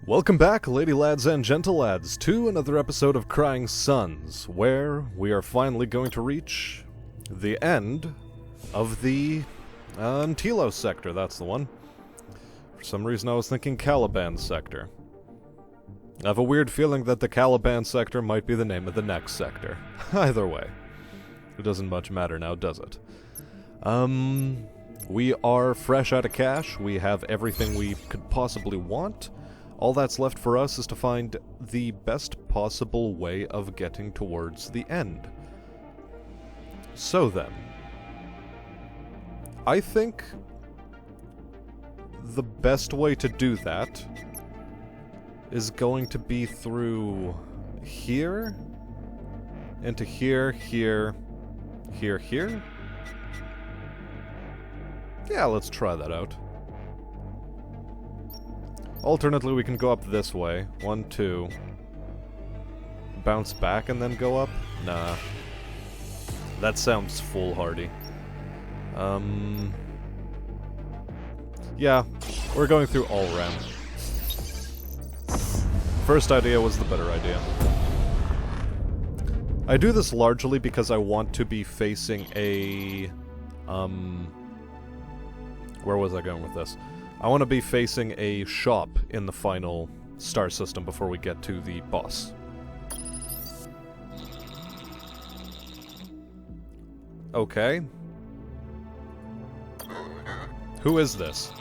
Welcome back, lady lads and gentle lads, to another episode of Crying Suns, where we are finally going to reach the end of the Telos sector. That's the one. For some reason I was thinking Caliban sector. I have a weird feeling that the Caliban sector might be the name of the next sector. Either way. It doesn't much matter now, does it? We are fresh out of cash. We have everything we could possibly want. All that's left for us is to find the best possible way of getting towards the end. So then, I think the best way to do that is going to be through here, into here, here, here, here. Yeah, let's try that out. Alternately, we can go up this way. 1, 2. Bounce back and then go up? Nah. That sounds foolhardy. Yeah, we're going through all round. First idea was the better idea. I do this largely because I want to be facing a... Where was I going with this? I want to be facing a shop in the final star system before we get to the boss. Okay. Who is this?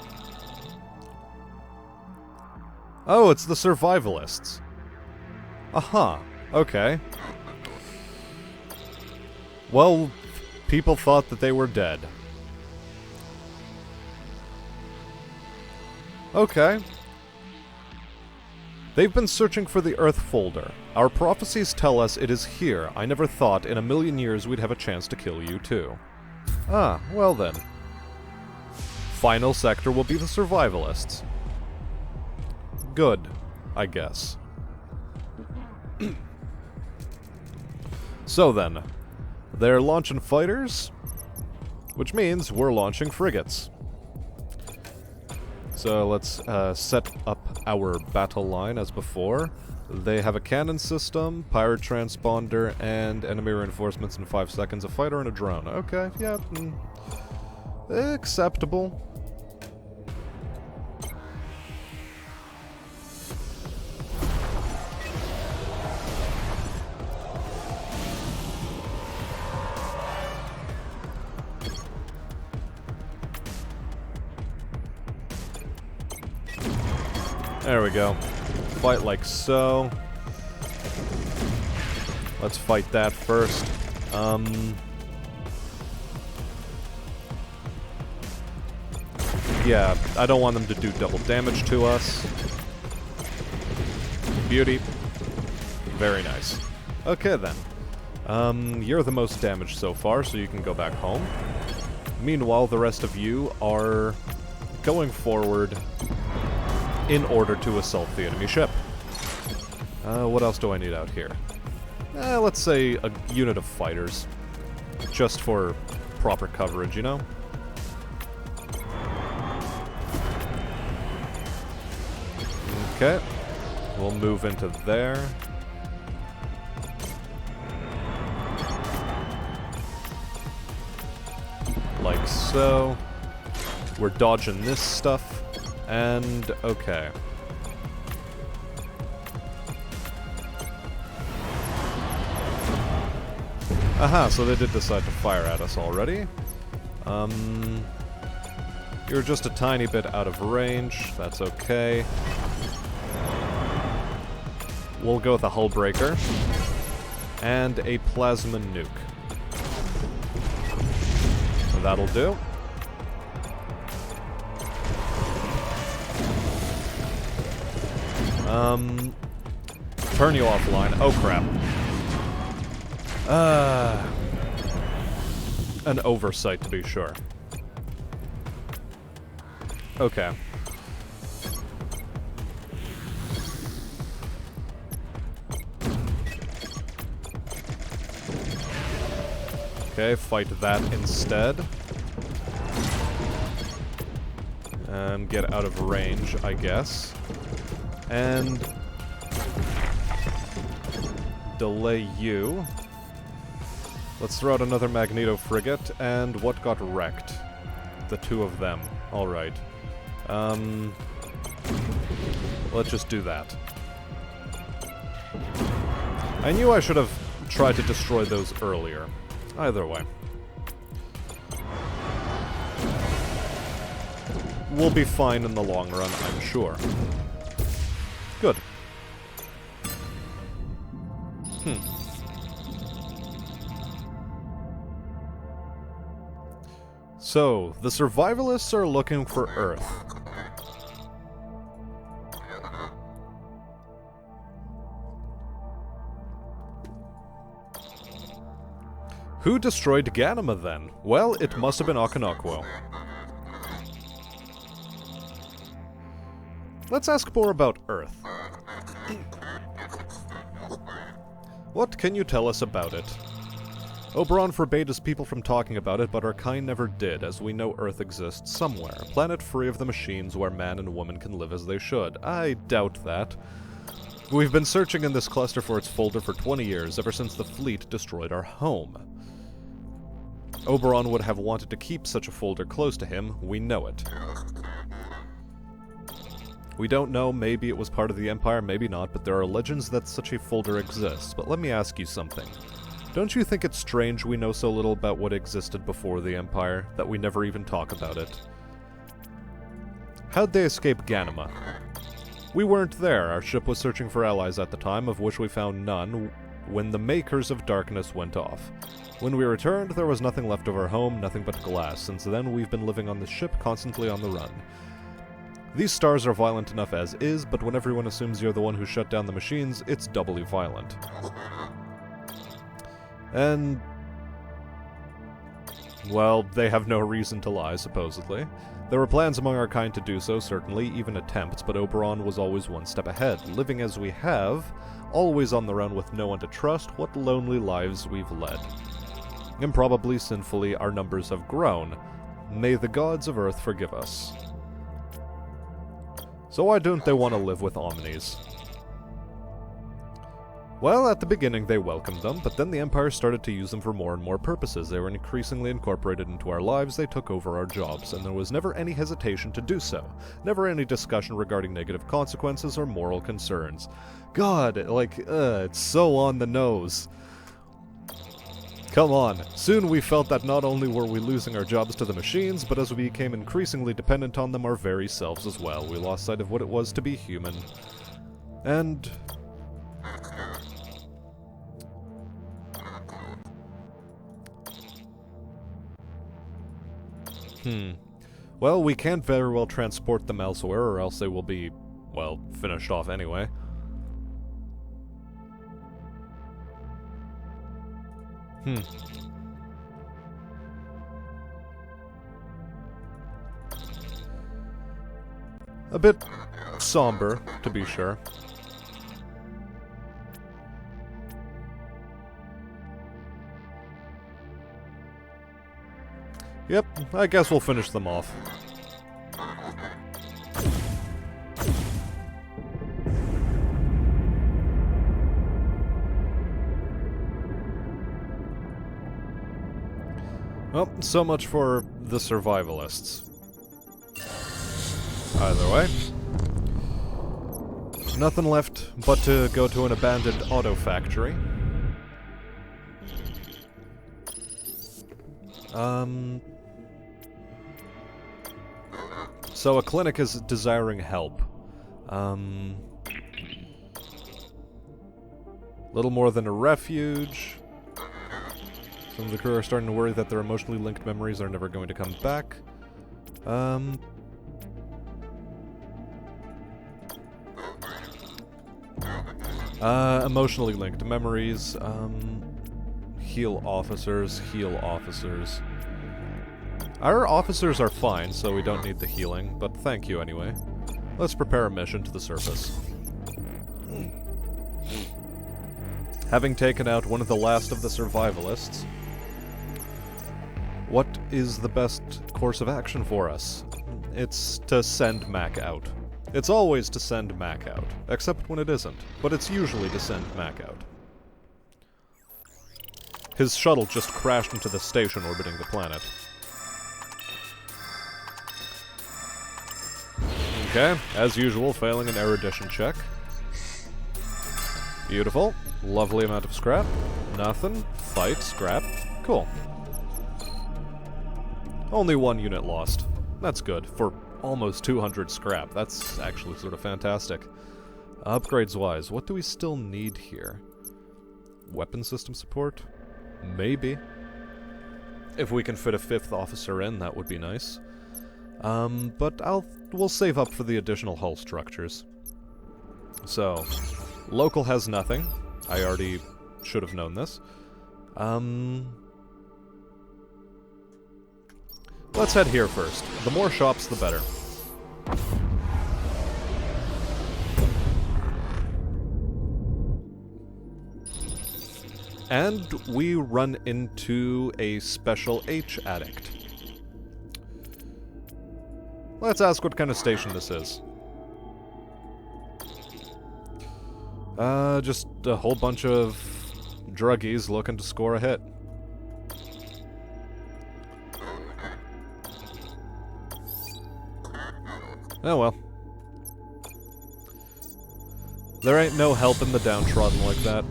Oh, it's the survivalists. Aha, okay. Well, people thought that they were dead. Okay. They've been searching for the Earth folder. Our prophecies tell us it is here. I never thought in a million years we'd have a chance to kill you too. Ah, well then. Final sector will be the survivalists. Good, I guess. So then, they're launching fighters, which means we're launching frigates. So let's set up our battle line as before. They have a cannon system, pirate transponder, and enemy reinforcements in 5 seconds, a fighter and a drone. Okay, yeah, acceptable. There we go. Fight like so. Let's fight that first. Yeah, I don't want them to do double damage to us. Beauty. Very nice. Okay then. You're the most damaged so far, so you can go back home. Meanwhile, the rest of you are going forward in order to assault the enemy ship. What else do I need out here? Let's say a unit of fighters. Just for proper coverage, you know? Okay. We'll move into there. Like so. We're dodging this stuff. And, okay. Aha, so they did decide to fire at us already. You're just a tiny bit out of range. That's okay. We'll go with a hull breaker. And a plasma nuke. That'll do. Turn you offline. Oh, crap. An oversight, to be sure. Okay. Okay, fight that instead. And get out of range, I guess. And delay you. Let's throw out another Magneto frigate, and what got wrecked? The two of them. Alright. Let's just do that. I knew I should have tried to destroy those earlier. Either way. We'll be fine in the long run, I'm sure. Good. So, the survivalists are looking for Earth. Who destroyed Ganima then? Well, it must have been Akanakwo. Let's ask more about Earth. What can you tell us about it? Oberon forbade his people from talking about it, but our kind never did, as we know Earth exists somewhere, a planet free of the machines where man and woman can live as they should. I doubt that. We've been searching in this cluster for its folder for 20 years, ever since the fleet destroyed our home. Oberon would have wanted to keep such a folder close to him, we know it. We don't know, maybe it was part of the Empire, maybe not, but there are legends that such a folder exists. But let me ask you something. Don't you think it's strange we know so little about what existed before the Empire, that we never even talk about it? How'd they escape Ganima? We weren't there. Our ship was searching for allies at the time, of which we found none, when the Makers of Darkness went off. When we returned, there was nothing left of our home, nothing but glass. Since then, we've been living on the ship, constantly on the run. These stars are violent enough as is, but when everyone assumes you're the one who shut down the machines, it's doubly violent. And... well, they have no reason to lie, supposedly. There were plans among our kind to do so, certainly, even attempts, but Oberon was always one step ahead. Living as we have, always on the run with no one to trust, what lonely lives we've led. Improbably, sinfully, our numbers have grown. May the gods of Earth forgive us. So why don't they want to live with Omnis? Well, at the beginning they welcomed them, but then the Empire started to use them for more and more purposes. They were increasingly incorporated into our lives, they took over our jobs, and there was never any hesitation to do so. Never any discussion regarding negative consequences or moral concerns. God, it's so on the nose. Come on. Soon we felt that not only were we losing our jobs to the machines, but as we became increasingly dependent on them, our very selves as well. We lost sight of what it was to be human. And... well, we can't very well transport them elsewhere, or else they will be, well, finished off anyway. A bit somber, to be sure. Yep, I guess we'll finish them off. Well, so much for the survivalists. Either way. Nothing left but to go to an abandoned auto factory. So a clinic is desiring help. Little more than a refuge. Some of the crew are starting to worry that their emotionally linked memories are never going to come back. Emotionally linked memories. Heal officers, heal officers. Our officers are fine, so we don't need the healing, but thank you anyway. Let's prepare a mission to the surface. Having taken out one of the last of the survivalists, what is the best course of action for us? It's to send Mac out. It's always to send Mac out, except when it isn't, but it's usually to send Mac out. His shuttle just crashed into the station orbiting the planet. Okay, as usual, failing an erudition check. Beautiful. Lovely amount of scrap. Nothing. Fight. Scrap. Cool. Only 1 unit lost. That's good. For almost 200 scrap. That's actually sort of fantastic. Upgrades-wise, what do we still need here? Weapon system support? Maybe. If we can fit a 5th officer in, that would be nice. But we'll save up for the additional hull structures. So, local has nothing. I already should have known this. Let's head here first. The more shops, the better. And we run into a special H addict. Let's ask what kind of station this is. Just a whole bunch of druggies looking to score a hit. Oh well. There ain't no helping the downtrodden like that.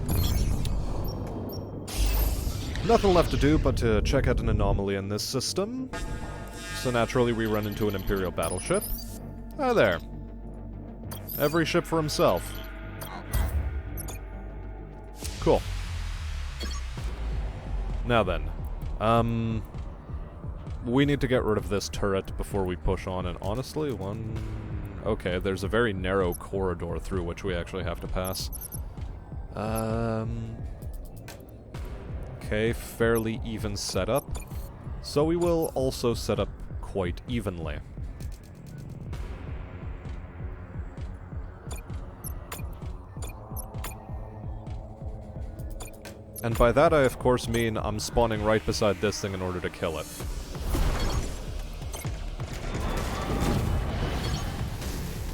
Nothing left to do but to check out an anomaly in this system. So naturally we run into an imperial battleship. Ah, there. Every ship for himself. Cool. Now then. We need to get rid of this turret before we push on, and honestly, okay, there's a very narrow corridor through which we actually have to pass. Okay, fairly even setup. So we will also set up quite evenly. And by that I of course mean I'm spawning right beside this thing in order to kill it.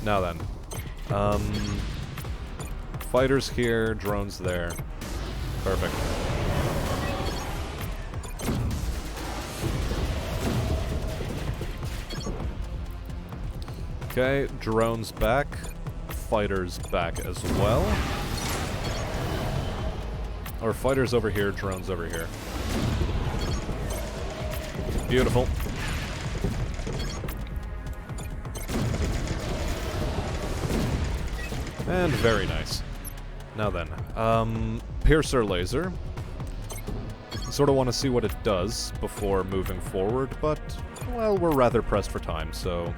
Now then. Fighters here, drones there. Perfect. Okay, drones back. Fighters back as well. Or fighters over here, drones over here. Beautiful. And very nice. Now then, Piercer Laser. Sort of want to see what it does before moving forward, but, well, we're rather pressed for time, so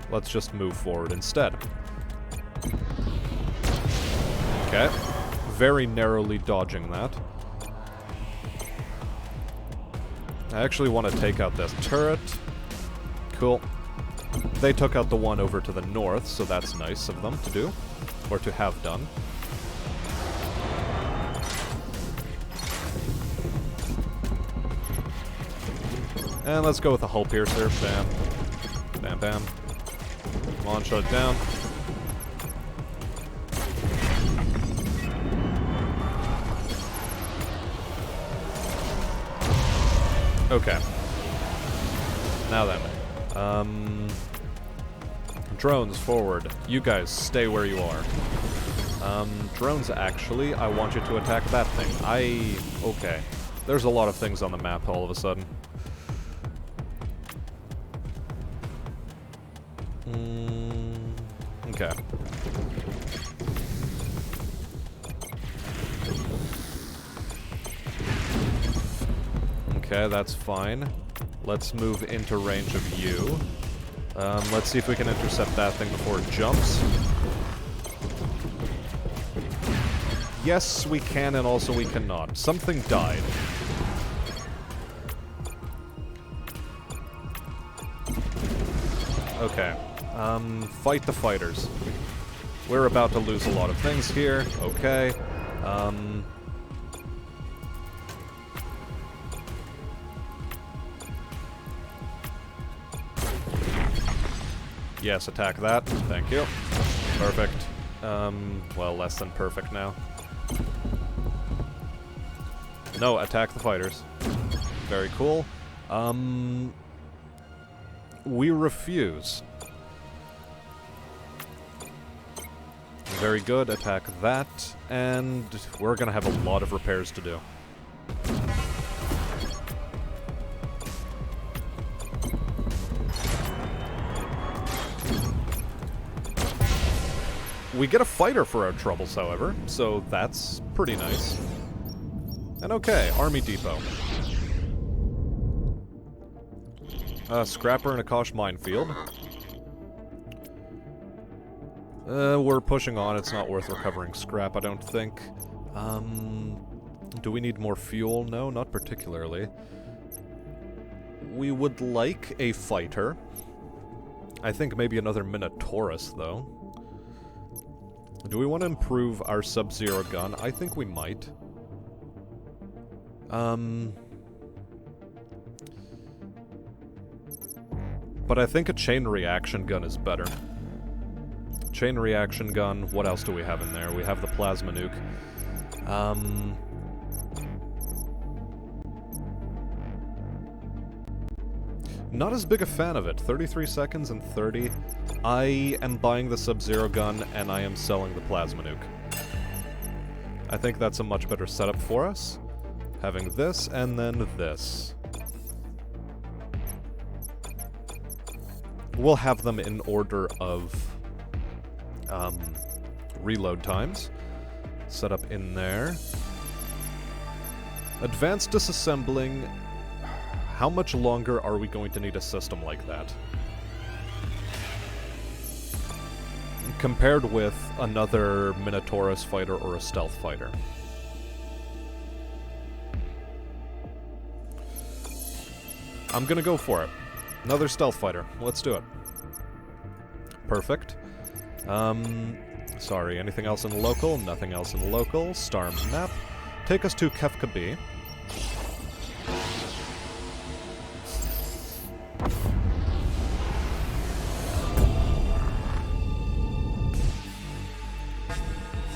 let's just move forward instead. Okay. Very narrowly dodging that. I actually want to take out this turret. Cool. They took out the one over to the north, so that's nice of them to do. Or to have done. And let's go with the hull piercer. Bam. Bam, bam. Come on, shut it down. Okay. Now then. Drones, forward. You guys, stay where you are. Drones, actually, I want you to attack that thing. Okay. There's a lot of things on the map all of a sudden. Okay. Okay, that's fine. Let's move into range of you. Let's see if we can intercept that thing before it jumps. Yes, we can, and also we cannot. Something died. Okay. Fight the fighters. We're about to lose a lot of things here. Okay. Yes, attack that. Thank you. Perfect. Well, less than perfect now. No, attack the fighters. Very cool. We refuse. Very good, attack that, and we're gonna have a lot of repairs to do. We get a fighter for our troubles, however, so that's pretty nice. And okay, Army Depot. Scrapper and a Kosh minefield. We're pushing on, it's not worth recovering scrap, I don't think. Do we need more fuel? No, not particularly. We would like a fighter. I think maybe another Minotaurus, though. Do we want to improve our Sub-Zero gun? I think we might. But I think a chain reaction gun is better. Chain reaction gun, what else do we have in there? We have the plasma nuke. Not as big a fan of it. 33 seconds and 30. I am buying the Sub-Zero gun, and I am selling the plasma nuke. I think that's a much better setup for us. Having this, and then this. We'll have them in order of reload times. Set up in there. Advanced disassembling. How much longer are we going to need a system like that? Compared with another Minotaurus fighter or a stealth fighter. I'm gonna go for it. Another stealth fighter. Let's do it. Perfect. Sorry, anything else in local? Nothing else in local. Star map. Take us to Kefka B.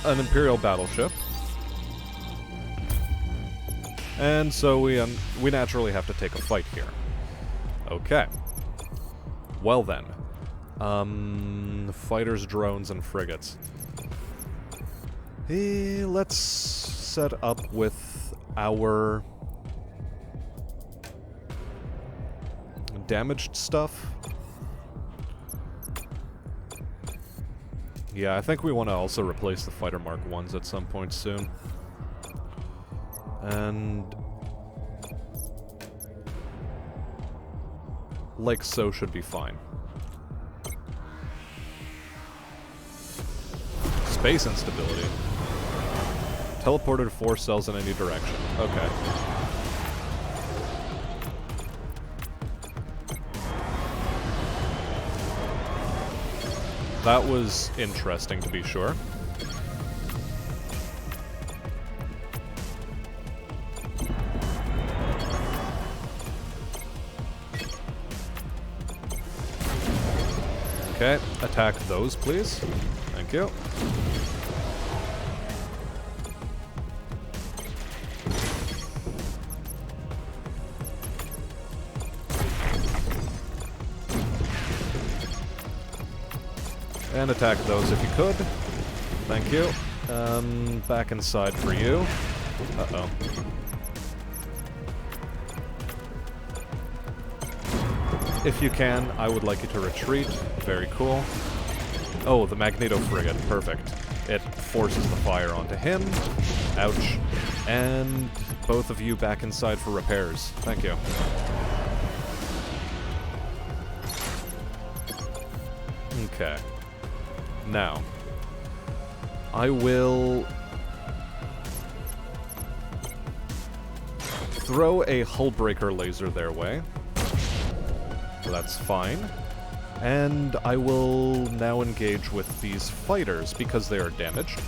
An Imperial battleship. And so we naturally have to take a fight here. Okay. Well then. Fighters, drones, and frigates. Let's set up with our damaged stuff. Yeah, I think we want to also replace the Fighter Mark 1s at some point soon. And like so should be fine. Space instability. Teleported 4 cells in any direction. Okay. That was interesting, to be sure. Okay, attack those, please. Thank you. And attack those if you could. Thank you. Back inside for you. Uh-oh. If you can, I would like you to retreat. Very cool. Oh, the Magneto frigate. Perfect. It forces the fire onto him. Ouch. And both of you back inside for repairs. Thank you. Okay. Now, I will throw a hull-breaker laser their way. That's fine. And I will now engage with these fighters because they are damaged.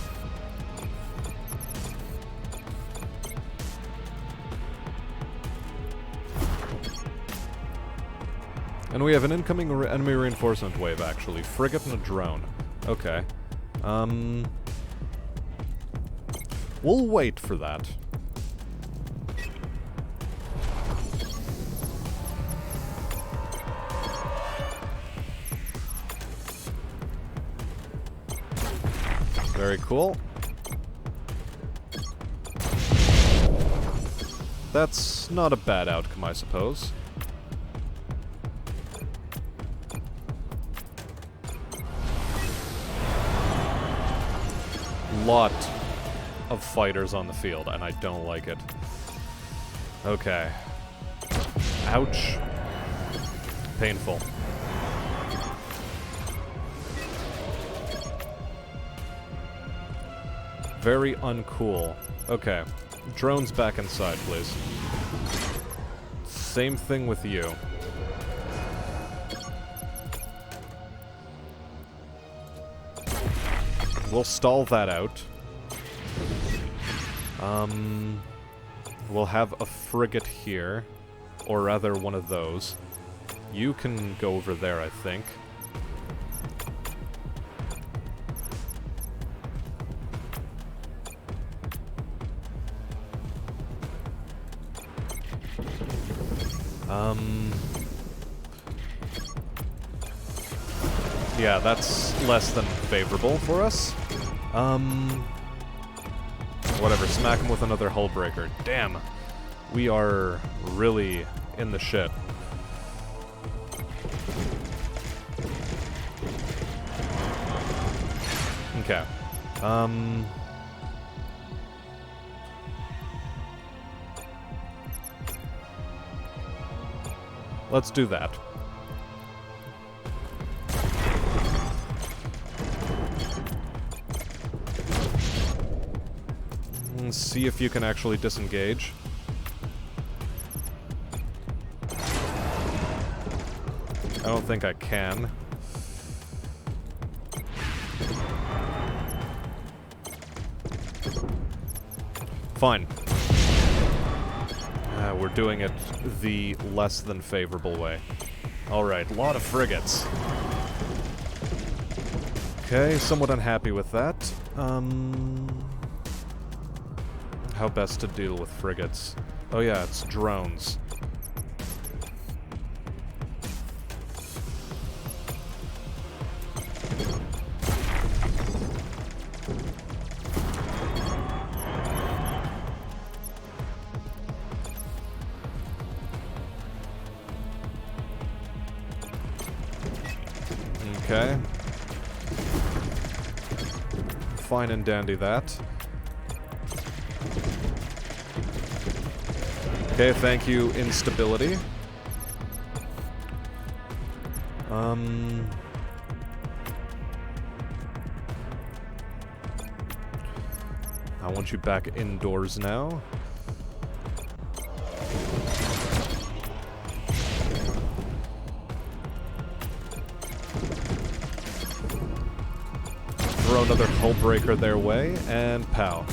And we have an incoming enemy reinforcement wave, actually. Frigate and a drone. Okay. We'll wait for that. Very cool. That's not a bad outcome, I suppose. Lot of fighters on the field, and I don't like it. Okay. Ouch. Painful. Very uncool. Okay. Drones back inside, please. Same thing with you. We'll stall that out. We'll have a frigate here. Or rather, one of those. You can go over there, I think. Yeah, that's less than favorable for us. Whatever, smack him with another hull breaker. Damn. We are really in the shit. Okay. Let's do that. See if you can actually disengage. I don't think I can. Fine. We're doing it the less than favorable way. Alright, lot of frigates. Okay, somewhat unhappy with that. How best to deal with frigates? Oh yeah, it's drones. Okay. Fine and dandy that. Okay, thank you, instability. I want you back indoors now. Throw another hull breaker their way, and pow.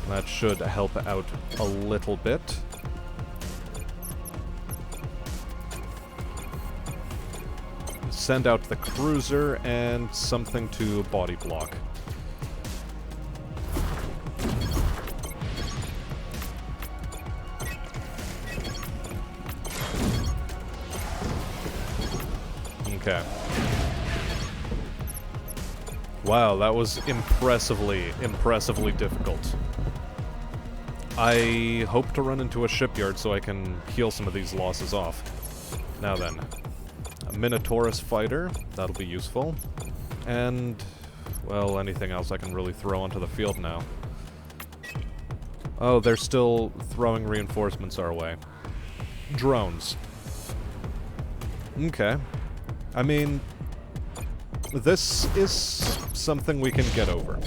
That should help out a little bit. Send out the cruiser and something to body block. Okay. Wow, that was impressively difficult. I hope to run into a shipyard so I can heal some of these losses off. Now then, a Minotaurus fighter, that'll be useful. And, well, anything else I can really throw onto the field now. Oh, they're still throwing reinforcements our way. Drones. Okay. I mean, this is something we can get over.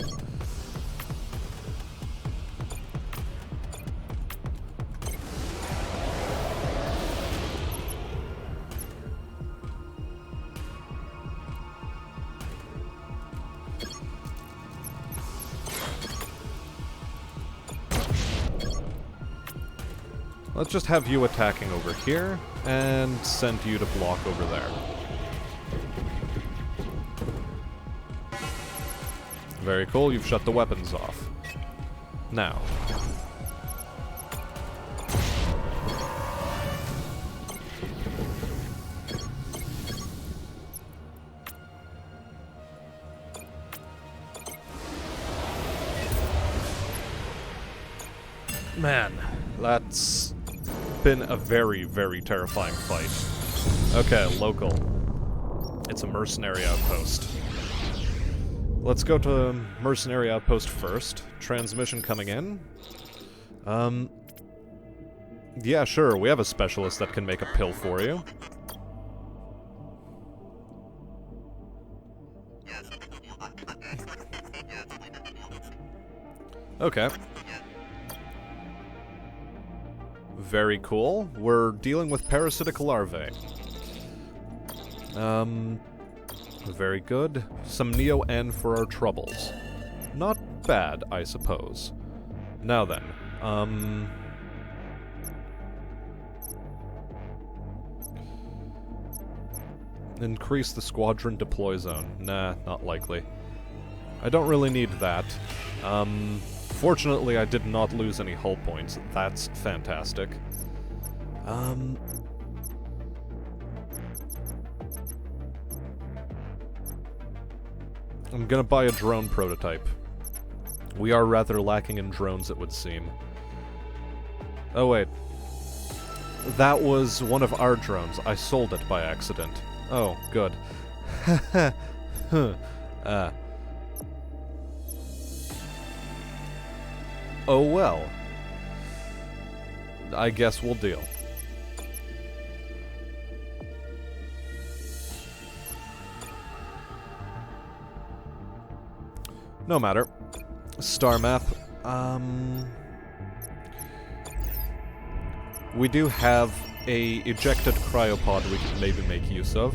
Let's just have you attacking over here. and send you to block over there. Very cool, you've shut the weapons off. Now. Man, that's been a very, very terrifying fight. Okay, local. It's a mercenary outpost. Let's go to mercenary outpost first. Transmission coming in. Yeah, sure, we have a specialist that can make a pill for you. Okay. Very cool. We're dealing with parasitic larvae. Very good. Some Neo-N for our troubles. Not bad, I suppose. Now then, increase the squadron deploy zone. Nah, not likely. I don't really need that. Fortunately, I did not lose any hull points. That's fantastic. I'm gonna buy a drone prototype. We are rather lacking in drones, it would seem. Oh wait. That was one of our drones. I sold it by accident. Oh, good. Oh well. I guess we'll deal. No matter. Star map. We do have a ejected cryopod we could maybe make use of.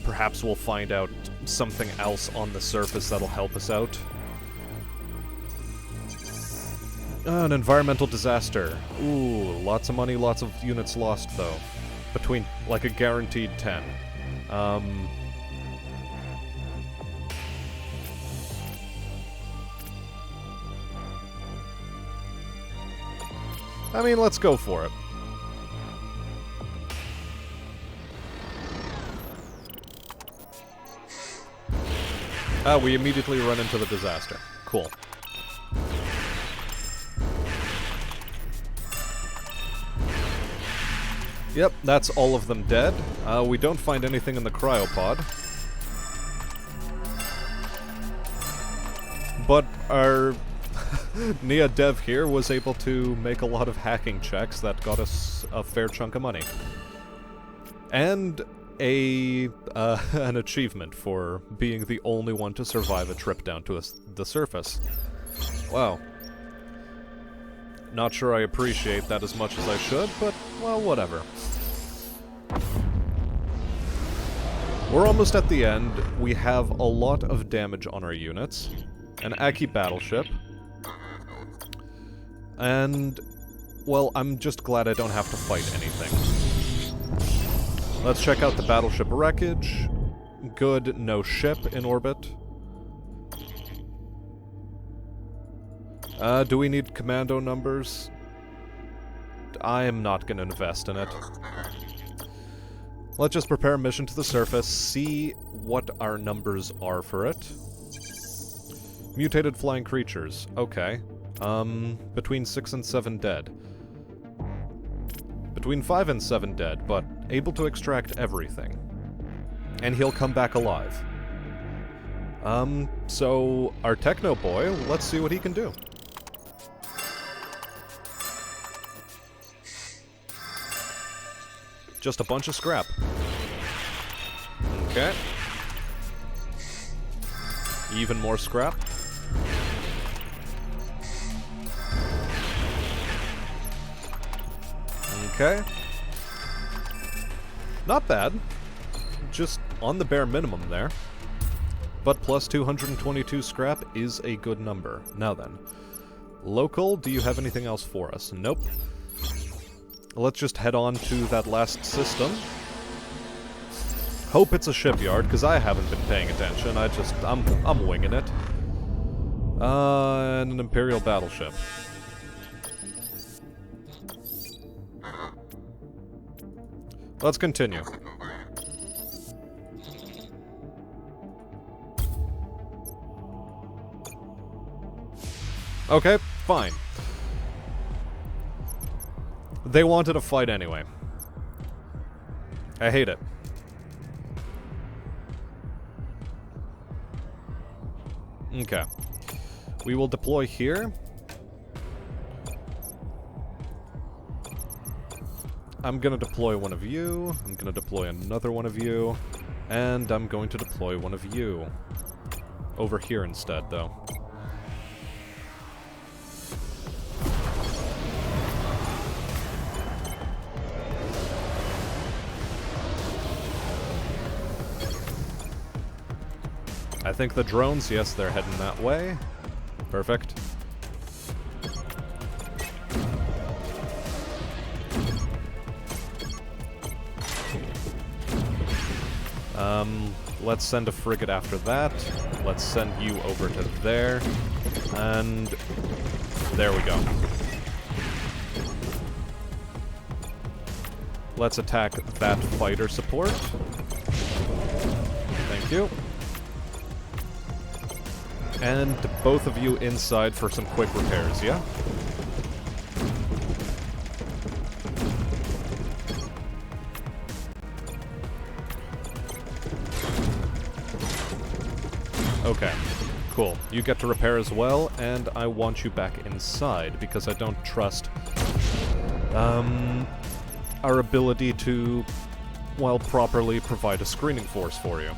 Perhaps we'll find out something else on the surface that'll help us out. An environmental disaster. Ooh, lots of money, lots of units lost, though. Between, like, a guaranteed 10. I mean, let's go for it. We immediately run into the disaster. Cool. Yep, that's all of them dead. We don't find anything in the cryopod. But our Nia dev here was able to make a lot of hacking checks that got us a fair chunk of money. And an achievement for being the only one to survive a trip down to the surface. Wow. Not sure I appreciate that as much as I should, but, well, whatever. We're almost at the end. We have a lot of damage on our units. An Aki battleship. And, well, I'm just glad I don't have to fight anything. Let's check out the battleship wreckage. Good, no ship in orbit. Do we need commando numbers? I am not going to invest in it. Let's just prepare a mission to the surface, see what our numbers are for it. Mutated flying creatures. Okay. Between 6 and 7 dead. Between 5 and 7 dead, but able to extract everything. And he'll come back alive. So our Techno Boy, let's see what he can do. Just a bunch of scrap. Okay. Even more scrap. Okay. Not bad. Just on the bare minimum there. But plus 222 scrap is a good number. Now then. Local, do you have anything else for us? Nope. Let's just head on to that last system. Hope it's a shipyard, because I haven't been paying attention. I'm winging it. And an imperial battleship. Let's continue. Okay, fine. They wanted a fight anyway. I hate it. Okay. We will deploy here. I'm gonna deploy one of you. I'm gonna deploy another one of you. And I'm going to deploy one of you. Over here instead, though. I think the drones, yes, they're heading that way. Perfect. Let's send a frigate after that. Let's send you over to there. And there we go. Let's attack that fighter support. Thank you. And both of you inside for some quick repairs, yeah? Okay, cool. You get to repair as well, and I want you back inside, because I don't trust our ability to, well, properly provide a screening force for you.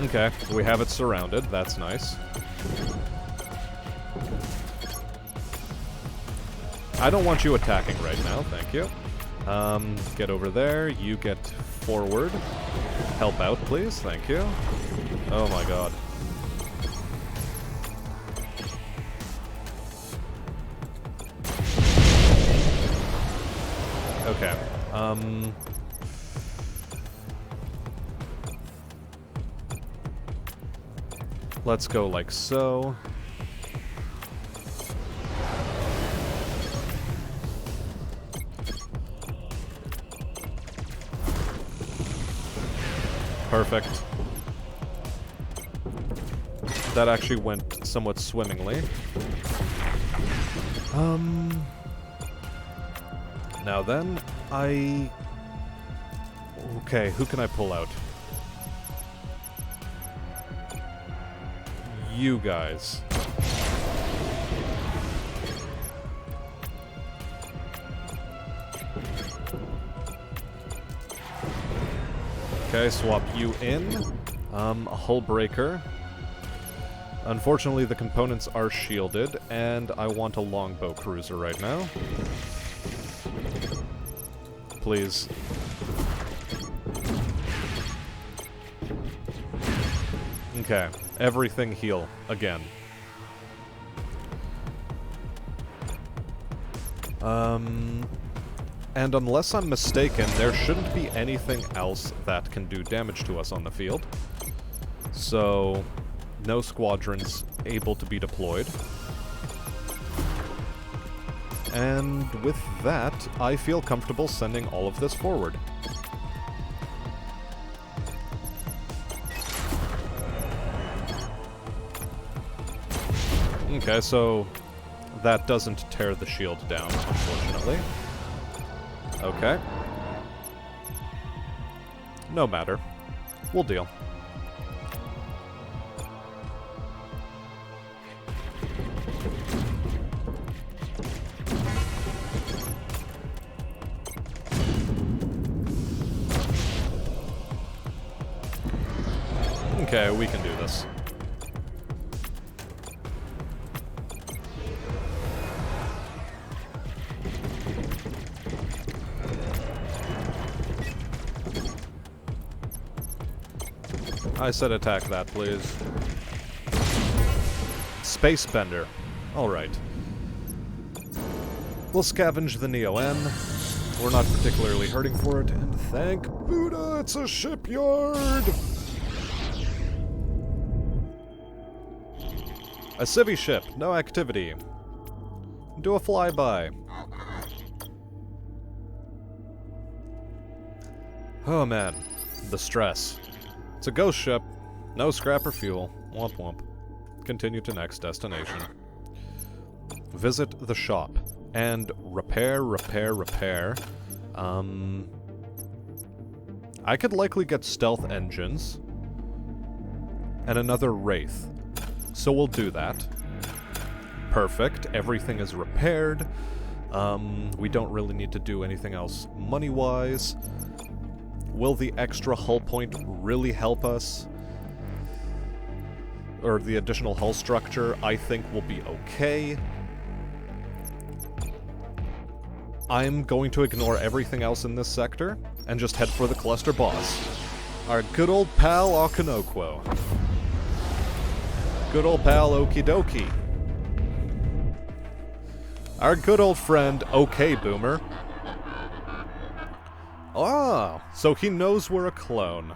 Okay, we have it surrounded. That's nice. I don't want you attacking right now, thank you. Get over there. You get forward. Help out, please. Thank you. Oh my god. Okay. Let's go like so. Perfect. That actually went somewhat swimmingly. Now then, okay, who can I pull out? You guys. Okay, swap you in. A hull breaker. Unfortunately, the components are shielded, and I want a longbow cruiser right now. Please. Okay, everything heal again. And unless I'm mistaken, there shouldn't be anything else that can do damage to us on the field. So, no squadrons able to be deployed. And with that, I feel comfortable sending all of this forward. Okay, so that doesn't tear the shield down, unfortunately. Okay. No matter. We'll deal. Okay, we can do this. I said attack that, please. Space Bender. Alright. We'll scavenge the Neo-N. We're not particularly hurting for it, and thank Buddha, it's a shipyard! A civvy ship, no activity. Do a flyby. Oh man, the stress. It's a ghost ship, no scrap or fuel. Womp womp. Continue to next destination. Visit the shop. And repair. I could likely get stealth engines. And another wraith. So we'll do that. Perfect. Everything is repaired. We don't really need to do anything else money-wise. Will the extra hull point really help us? Or the additional hull structure, I think, will be okay. I'm going to ignore everything else in this sector and just head for the cluster boss. Our good old pal Okanokwo. Good old pal Okie Dokie. Our good old friend OK Boomer. Ah, so he knows we're a clone.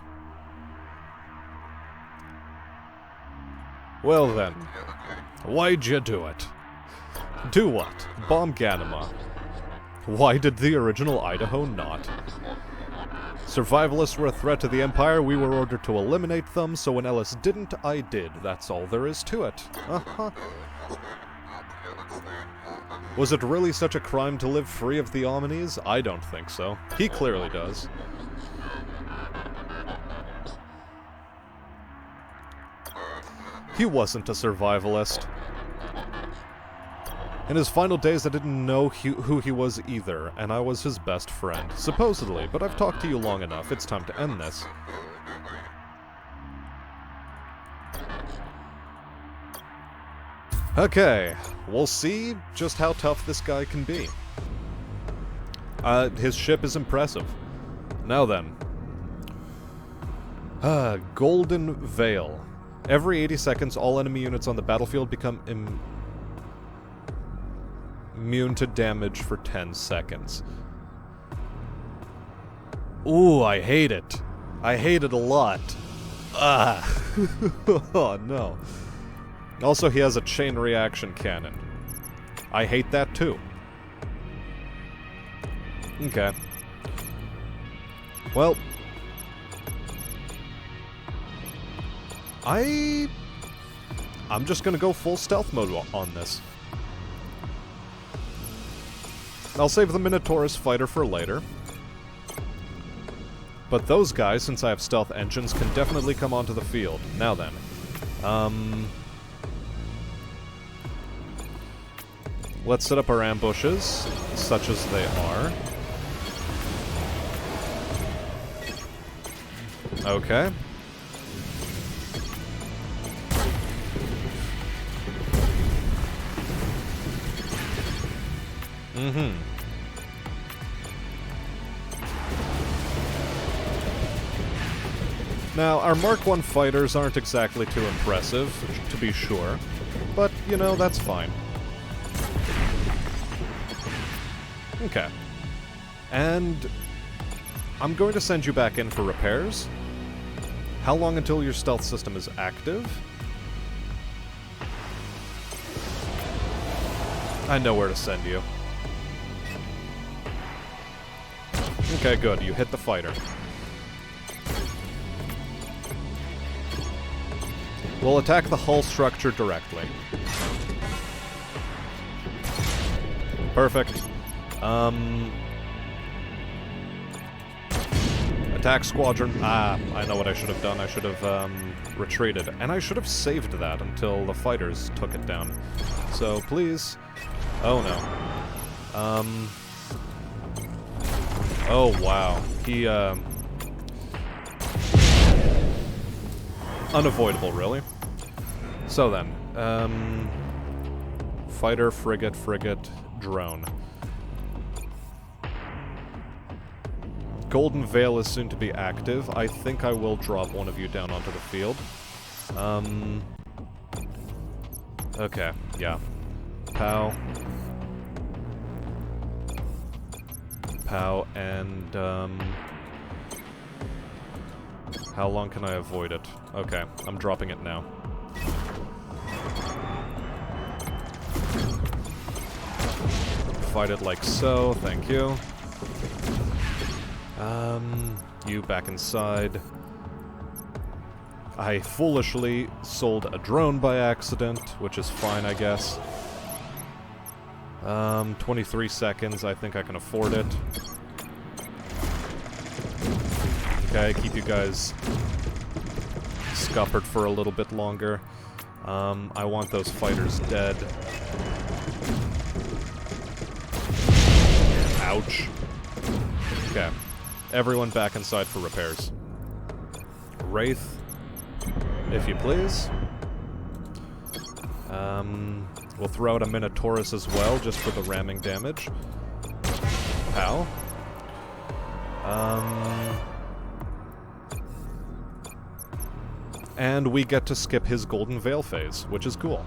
Well then, why'd you do it? Do what? Bomb Ganima. Why did the original Idaho not? Survivalists were a threat to the Empire, we were ordered to eliminate them, so when Ellis didn't, I did. That's all there is to it. Uh-huh. Was it really such a crime to live free of the Omnis? I don't think so. He clearly does. He wasn't a survivalist. In his final days, I didn't know who he was either, and I was his best friend. Supposedly, but I've talked to you long enough. It's time to end this. Okay, we'll see just how tough this guy can be. His ship is impressive. Now then. Golden Veil. Every 80 seconds, all enemy units on the battlefield become immune to damage for 10 seconds. Ooh, I hate it. I hate it a lot. Ah. Oh, no. Also, he has a chain reaction cannon. I hate that, too. Okay. Well... I'm just gonna go full stealth mode on this. I'll save the Minotaurus fighter for later. But those guys, since I have stealth engines, can definitely come onto the field. Now then. Let's set up our ambushes, such as they are. Okay. Mm-hmm. Now, our Mark I fighters aren't exactly too impressive, to be sure, but, you know, that's fine. Okay. And I'm going to send you back in for repairs. How long until your stealth system is active? I know where to send you. Okay, good. You hit the fighter. We'll attack the hull structure directly. Perfect. Attack squadron. Ah, I know what I should have done. I should have, retreated. And I should have saved that until the fighters took it down. So, please. Oh, no. Oh, wow. He, unavoidable, really. So then, fighter, frigate, drone. Golden Veil is soon to be active. I think I will drop one of you down onto the field. Okay, yeah. Pow. Pow, and, how long can I avoid it? Okay, I'm dropping it now. Fight it like so, thank you. You back inside. I foolishly sold a drone by accident, which is fine, I guess. 23 seconds, I think I can afford it. Okay, keep you guys scuppered for a little bit longer. I want those fighters dead. Ouch. Okay. Everyone back inside for repairs. Wraith, if you please. We'll throw out a Minotaurus as well, just for the ramming damage. Pow. And we get to skip his Golden Veil phase, which is cool.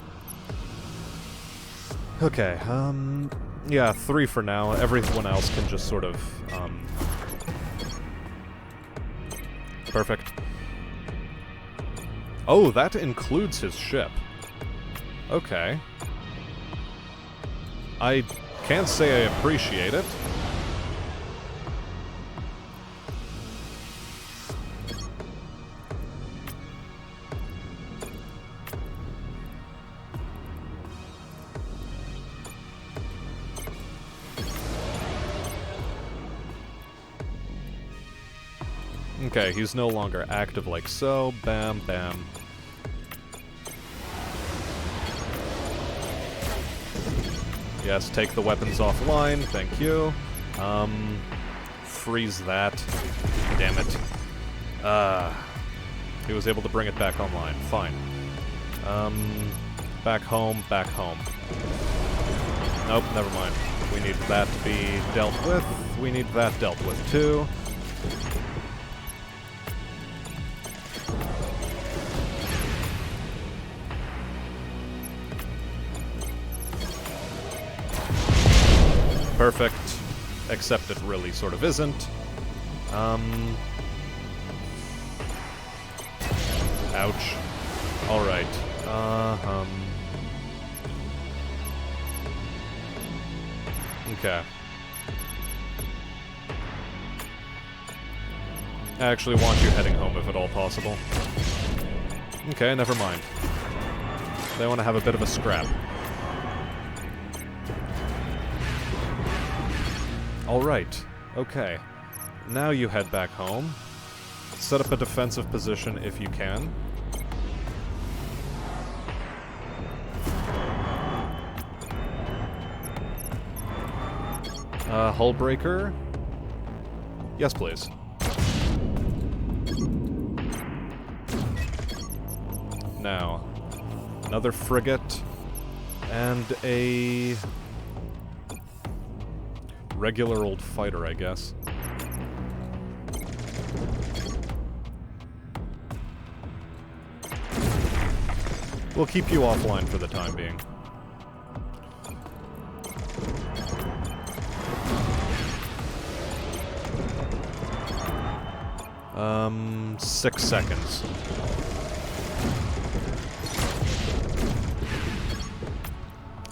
Okay, yeah, 3 for now. Everyone else can just sort of, Perfect. Oh, that includes his ship. Okay. I can't say I appreciate it. Okay, he's no longer active like so. Bam, bam. Yes, take the weapons offline, thank you. Freeze that. Damn it. He was able to bring it back online. Fine. Back home, back home. Nope, never mind. We need that to be dealt with. We need that dealt with, too. Perfect, except it really sort of isn't. Ouch. Alright. Okay. I actually want you heading home if at all possible. Okay, never mind. They want to have a bit of a scrap. Alright, okay. Now you head back home. Set up a defensive position if you can. Hull breaker? Yes, please. Now, another frigate, and a regular old fighter, I guess. We'll keep you offline for the time being. 6 seconds.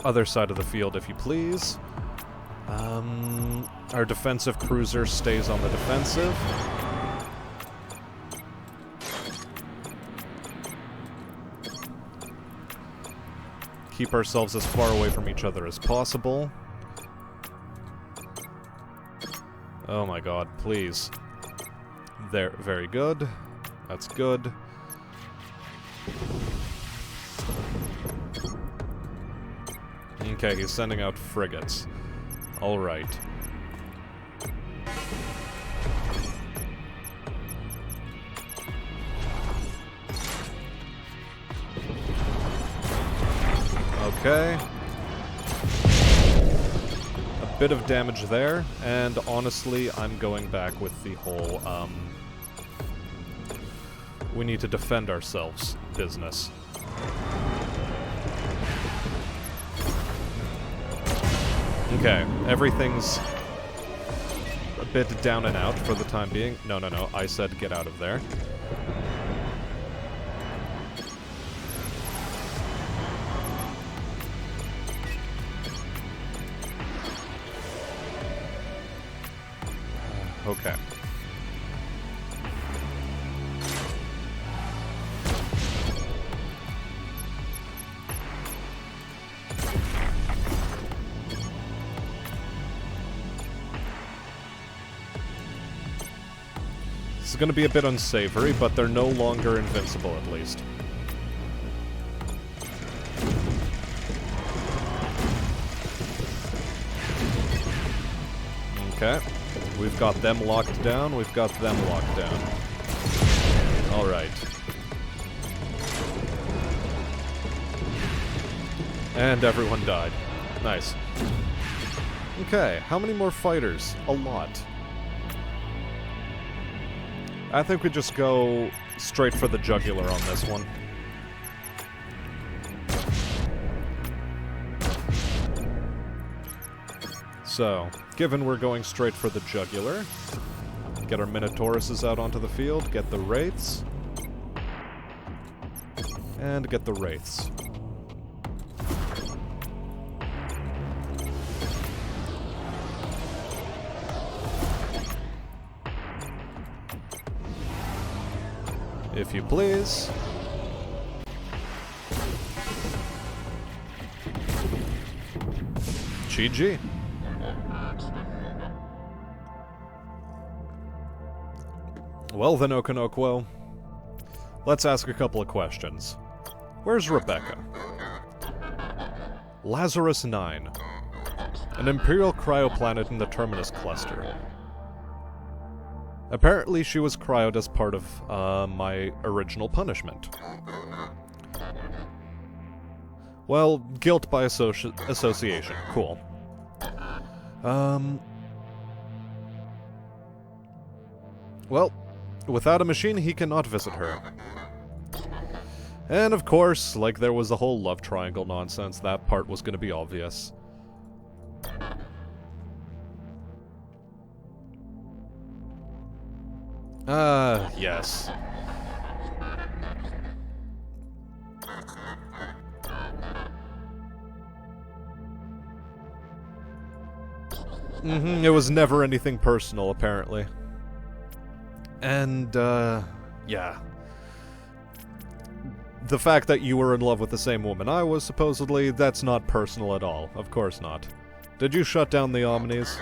Other side of the field, if you please. Our defensive cruiser stays on the defensive. Keep ourselves as far away from each other as possible. Oh my god, please. There, very good. That's good. Okay, he's sending out frigates. Alright. Okay. A bit of damage there, and honestly, I'm going back with the whole, we need to defend ourselves business. Okay, everything's a bit down and out for the time being. No, I said get out of there. Okay. This is going to be a bit unsavory, but they're no longer invincible, at least. Okay. We've got them locked down, we've got them locked down. Alright. And everyone died. Nice. Okay, how many more fighters? A lot. I think we just go straight for the jugular on this one. So, given we're going straight for the jugular, get our Minotauruses out onto the field, get the Wraiths, and get the Wraiths. If you please. GG. Well then, Okonokwo, let's ask a couple of questions. Where's Rebecca? Lazarus 9. An imperial cryoplanet in the Terminus cluster. Apparently she was cryoed as part of, my original punishment. Well, guilt by association. Cool. Well, without a machine, he cannot visit her. And of course, like there was the whole love triangle nonsense, that part was gonna be obvious. Yes. It was never anything personal, apparently. And, yeah. The fact that you were in love with the same woman I was, supposedly, that's not personal at all. Of course not. Did you shut down the Omnis?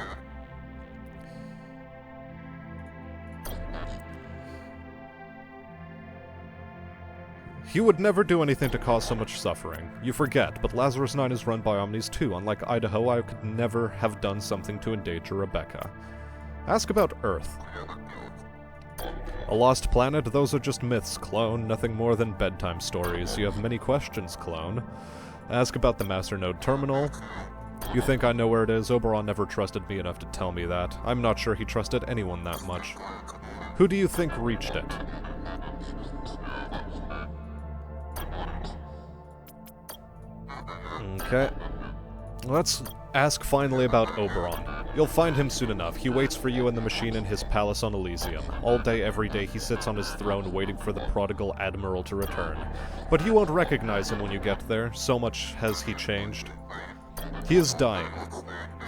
You would never do anything to cause so much suffering. You forget, but Lazarus 9 is run by Omnis too. Unlike Idaho, I could never have done something to endanger Rebecca. Ask about Earth. A lost planet? Those are just myths, clone. Nothing more than bedtime stories. You have many questions, clone. Ask about the Master Node Terminal. You think I know where it is? Oberon never trusted me enough to tell me that. I'm not sure he trusted anyone that much. Who do you think reached it? Okay. Let's ask finally about Oberon. You'll find him soon enough. He waits for you in the machine in his palace on Elysium. All day, every day, he sits on his throne waiting for the prodigal admiral to return. But you won't recognize him when you get there. So much has he changed. He is dying.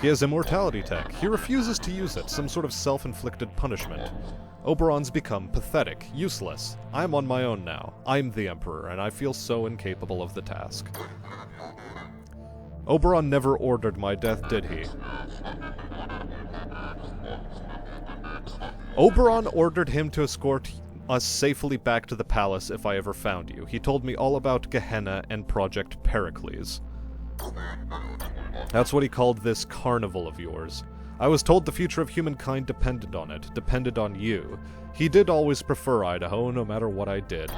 He has immortality tech. He refuses to use it, some sort of self-inflicted punishment. Oberon's become pathetic, useless. I'm on my own now. I'm the Emperor, and I feel so incapable of the task. Oberon never ordered my death, did he? Oberon ordered him to escort us safely back to the palace if I ever found you. He told me all about Gehenna and Project Pericles. That's what he called this carnival of yours. I was told the future of humankind depended on it, depended on you. He did always prefer Idaho, no matter what I did.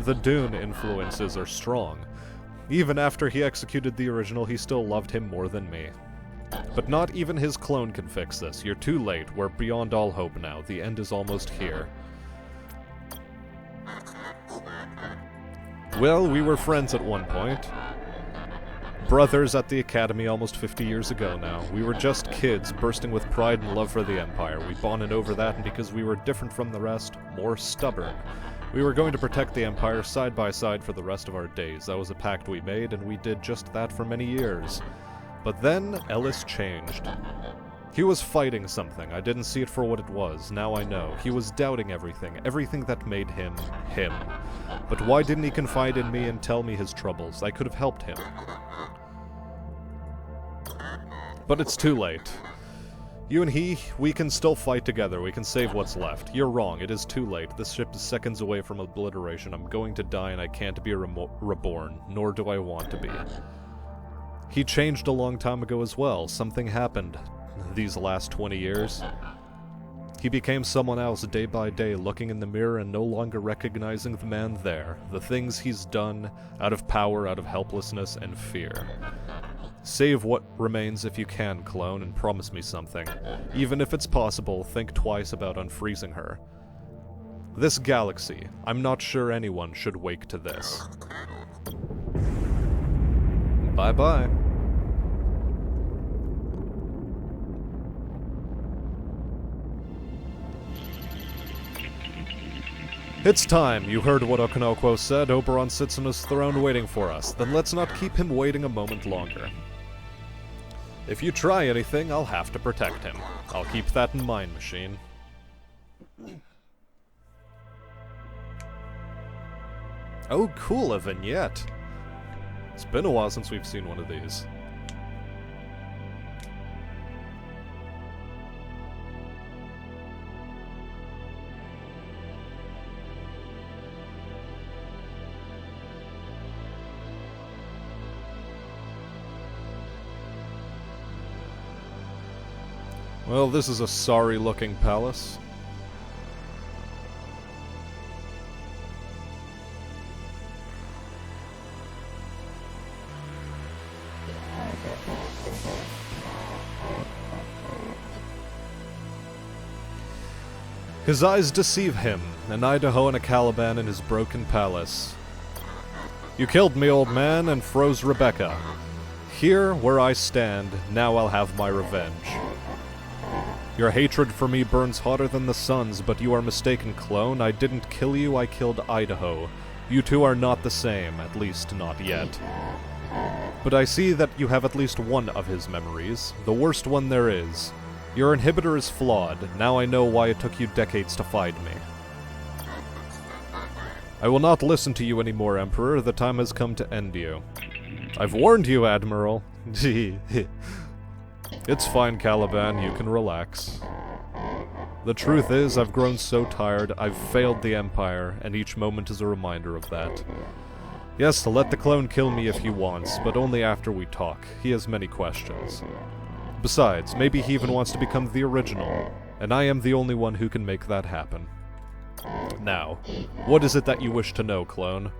The Dune influences are strong. Even after he executed the original, he still loved him more than me. But not even his clone can fix this. You're too late. We're beyond all hope now. The end is almost here. Well, we were friends at one point. Brothers at the Academy almost 50 years ago now. We were just kids, bursting with pride and love for the Empire. We bonded over that, and because we were different from the rest, more stubborn. We were going to protect the Empire side by side for the rest of our days. That was a pact we made, and we did just that for many years. But then, Ellis changed. He was fighting something. I didn't see it for what it was. Now I know. He was doubting everything. Everything that made him, him. But why didn't he confide in me and tell me his troubles? I could have helped him. But it's too late. You and he, we can still fight together. We can save what's left. You're wrong. It is too late. This ship is seconds away from obliteration. I'm going to die and I can't be reborn. Nor do I want to be. He changed a long time ago as well. Something happened these last 20 years. He became someone else day by day, looking in the mirror and no longer recognizing the man there. The things he's done, out of power, out of helplessness, and fear. Save what remains if you can, clone, and promise me something. Even if it's possible, think twice about unfreezing her. This galaxy, I'm not sure anyone should wake to this. Bye-bye. It's time. You heard what Okonokwo said. Oberon sits on his throne waiting for us. Then let's not keep him waiting a moment longer. If you try anything, I'll have to protect him. I'll keep that in mind, machine. Oh, cool, a vignette. It's been a while since we've seen one of these. Well, this is a sorry-looking palace. His eyes deceive him, an Idaho and a Caliban in his broken palace. You killed me, old man, and froze Rebecca. Here, where I stand, now I'll have my revenge. Your hatred for me burns hotter than the sun's, but you are mistaken, clone. I didn't kill you, I killed Idaho. You two are not the same, at least not yet. But I see that you have at least one of his memories, the worst one there is. Your inhibitor is flawed. Now I know why it took you decades to find me. I will not listen to you anymore, Emperor. The time has come to end you. I've warned you, Admiral. It's fine, Caliban, you can relax. The truth is, I've grown so tired, I've failed the Empire, and each moment is a reminder of that. Yes, let the clone kill me if he wants, but only after we talk. He has many questions. Besides, maybe he even wants to become the original, and I am the only one who can make that happen. Now, what is it that you wish to know, clone?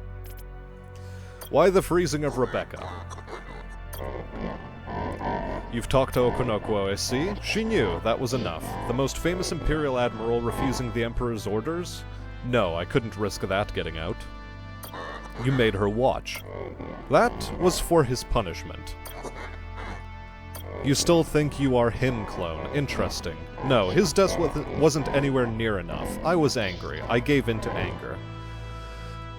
Why the freezing of Rebecca? You've talked to Okonokwo, I see. She knew, that was enough. The most famous Imperial Admiral refusing the Emperor's orders? No, I couldn't risk that getting out. You made her watch. That was for his punishment. You still think you are him, clone. Interesting. No, his death wasn't anywhere near enough. I was angry. I gave in to anger.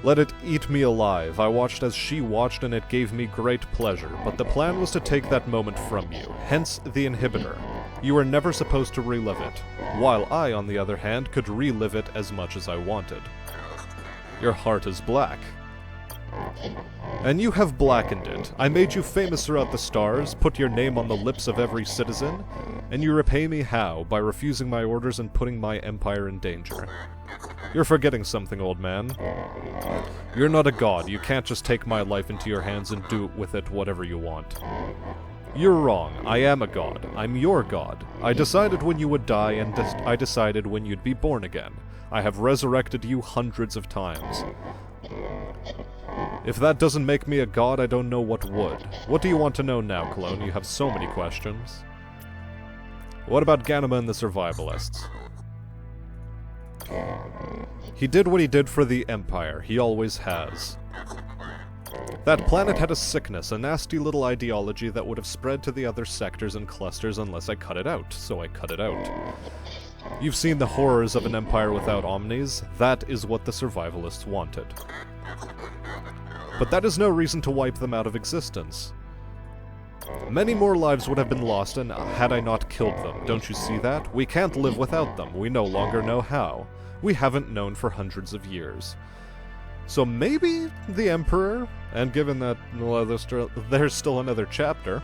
Let it eat me alive. I watched as she watched, and it gave me great pleasure. But the plan was to take that moment from you. Hence the inhibitor. You were never supposed to relive it. While I, on the other hand, could relive it as much as I wanted. Your heart is black. And you have blackened it. I made you famous throughout the stars, put your name on the lips of every citizen, and you repay me how? By refusing my orders and putting my empire in danger. You're forgetting something, old man. You're not a god. You can't just take my life into your hands and do with it whatever you want. You're wrong. I am a god. I'm your god. I decided when you would die, and I decided when you'd be born again. I have resurrected you hundreds of times. If that doesn't make me a god, I don't know what would. What do you want to know now, clone? You have so many questions. What about Ganima and the survivalists? He did what he did for the Empire. He always has. That planet had a sickness, a nasty little ideology that would have spread to the other sectors and clusters unless I cut it out, so I cut it out. You've seen the horrors of an empire without omnis. That is what the survivalists wanted. But that is no reason to wipe them out of existence. Many more lives would have been lost had I not killed them. Don't you see that? We can't live without them. We no longer know how. We haven't known for hundreds of years. So maybe the Emperor, and given that well, there's still another chapter,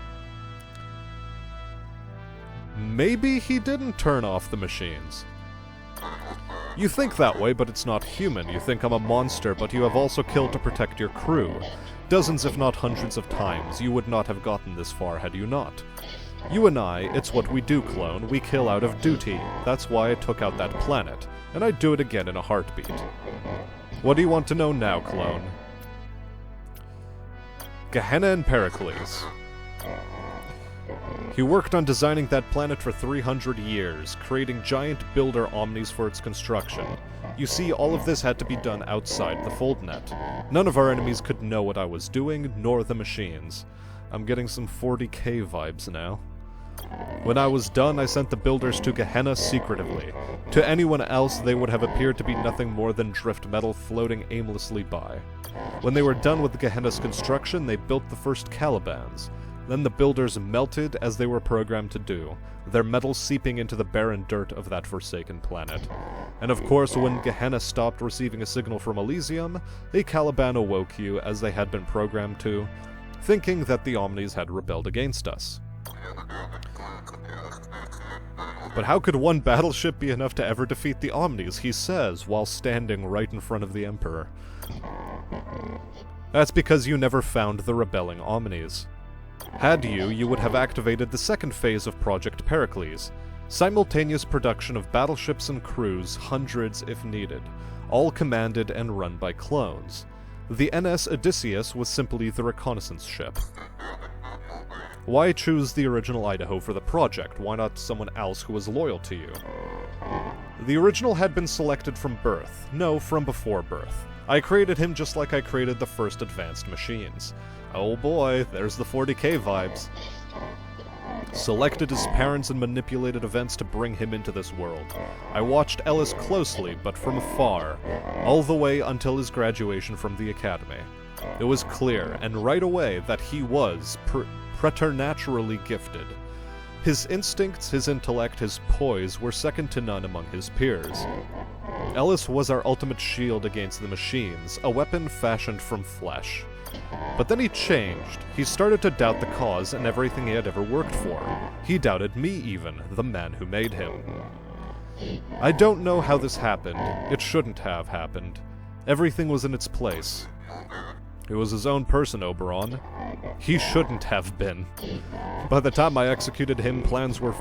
maybe he didn't turn off the machines. You think that way, but it's not human. You think I'm a monster, but you have also killed to protect your crew. Dozens if not hundreds of times. You would not have gotten this far had you not. You and I, it's what we do, clone. We kill out of duty. That's why I took out that planet. And I'd do it again in a heartbeat. What do you want to know now, clone? Gehenna and Pericles. He worked on designing that planet for 300 years, creating giant builder omnis for its construction. You see, all of this had to be done outside the Foldnet. None of our enemies could know what I was doing, nor the machines. I'm getting some 40k vibes now. When I was done, I sent the builders to Gehenna secretively. To anyone else, they would have appeared to be nothing more than drift metal floating aimlessly by. When they were done with Gehenna's construction, they built the first Calibans. Then the builders melted as they were programmed to do, their metal seeping into the barren dirt of that forsaken planet. And of course, when Gehenna stopped receiving a signal from Elysium, a Caliban awoke you as they had been programmed to, thinking that the Omnis had rebelled against us. But how could one battleship be enough to ever defeat the Omnis, he says, while standing right in front of the Emperor? That's because you never found the rebelling Omnis. Had you, you would have activated the second phase of Project Pericles, simultaneous production of battleships and crews, hundreds if needed, all commanded and run by clones. The NS Odysseus was simply the reconnaissance ship. Why choose the original Idaho for the project? Why not someone else who was loyal to you? The original had been selected from birth. No, from before birth. I created him just like I created the first advanced machines. Oh boy, there's the 40k vibes. Selected his parents and manipulated events to bring him into this world. I watched Ellis closely, but from afar, all the way until his graduation from the academy. It was clear, and right away, that he was preternaturally gifted. His instincts, his intellect, his poise were second to none among his peers. Ellis was our ultimate shield against the machines, a weapon fashioned from flesh. But then he changed. He started to doubt the cause and everything he had ever worked for. He doubted me even, the man who made him. I don't know how this happened. It shouldn't have happened. Everything was in its place. It was his own person, Oberon. He shouldn't have been. By the time I executed him, plans were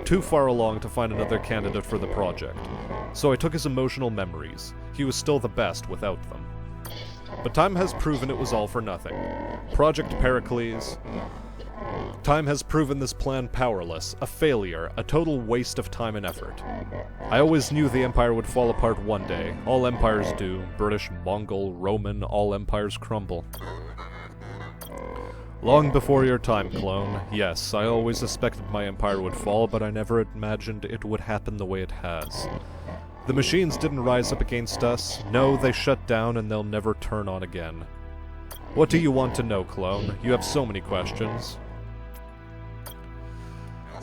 too far along to find another candidate for the project. So I took his emotional memories. He was still the best without them. But time has proven it was all for nothing. Project Pericles. Time has proven this plan powerless, a failure, a total waste of time and effort. I always knew the Empire would fall apart one day. All empires do. British, Mongol, Roman, all empires crumble. Long before your time, clone. Yes, I always suspected my empire would fall, but I never imagined it would happen the way it has. The machines didn't rise up against us. No, they shut down and they'll never turn on again. What do you want to know, clone? You have so many questions.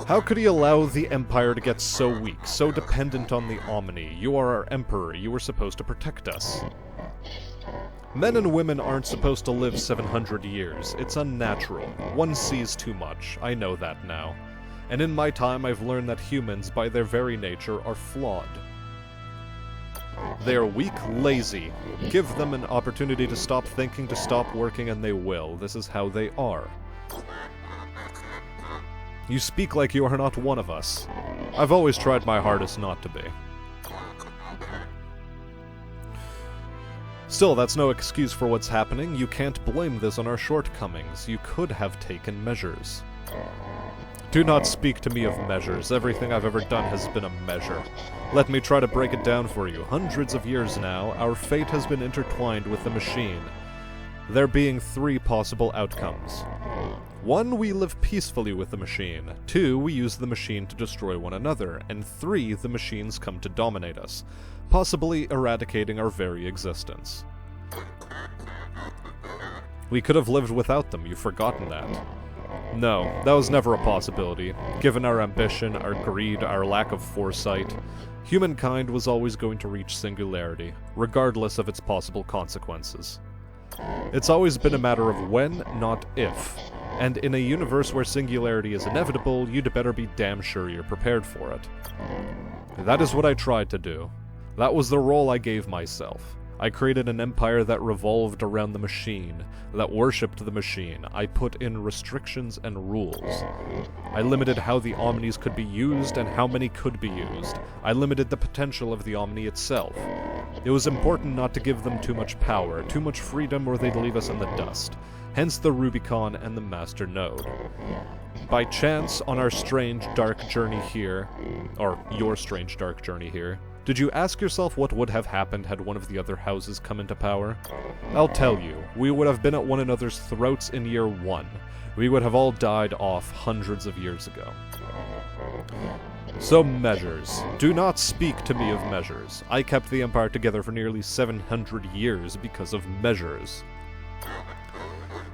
How could he allow the Empire to get so weak, so dependent on the Omni? You are our Emperor. You were supposed to protect us. Men and women aren't supposed to live 700 years. It's unnatural. One sees too much. I know that now. And in my time, I've learned that humans, by their very nature, are flawed. They are weak, lazy. Give them an opportunity to stop thinking, to stop working, and they will. This is how they are. You speak like you are not one of us. I've always tried my hardest not to be. Still, that's no excuse for what's happening. You can't blame this on our shortcomings. You could have taken measures. Do not speak to me of measures. Everything I've ever done has been a measure. Let me try to break it down for you. Hundreds of years now, our fate has been intertwined with the machine. There being 3 possible outcomes. 1, we live peacefully with the machine. 2, we use the machine to destroy one another. And 3, the machines come to dominate us, possibly eradicating our very existence. We could have lived without them, you've forgotten that. No, that was never a possibility. Given our ambition, our greed, our lack of foresight, humankind was always going to reach singularity, regardless of its possible consequences. It's always been a matter of when, not if. And in a universe where singularity is inevitable, you'd better be damn sure you're prepared for it. That is what I tried to do. That was the role I gave myself. I created an empire that revolved around the machine, that worshipped the machine. I put in restrictions and rules. I limited how the Omnis could be used and how many could be used. I limited the potential of the Omni itself. It was important not to give them too much power, too much freedom, or they'd leave us in the dust. Hence the Rubicon and the Master Node. By chance, on our strange dark journey here, or your strange dark journey here, did you ask yourself what would have happened had one of the other houses come into power? I'll tell you, we would have been at one another's throats in year 1. We would have all died off hundreds of years ago. So measures. Do not speak to me of measures. I kept the Empire together for nearly 700 years because of measures.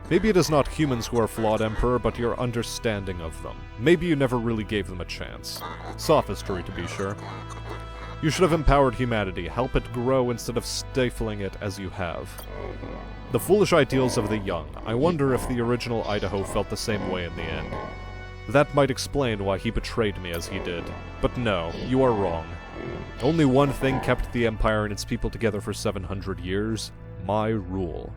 Maybe it is not humans who are flawed, Emperor, but your understanding of them. Maybe you never really gave them a chance. Sophistry, to be sure. You should have empowered humanity, help it grow instead of stifling it as you have. The foolish ideals of the young. I wonder if the original Idaho felt the same way in the end. That might explain why he betrayed me as he did. But no, you are wrong. Only one thing kept the Empire and its people together for 700 years. My rule.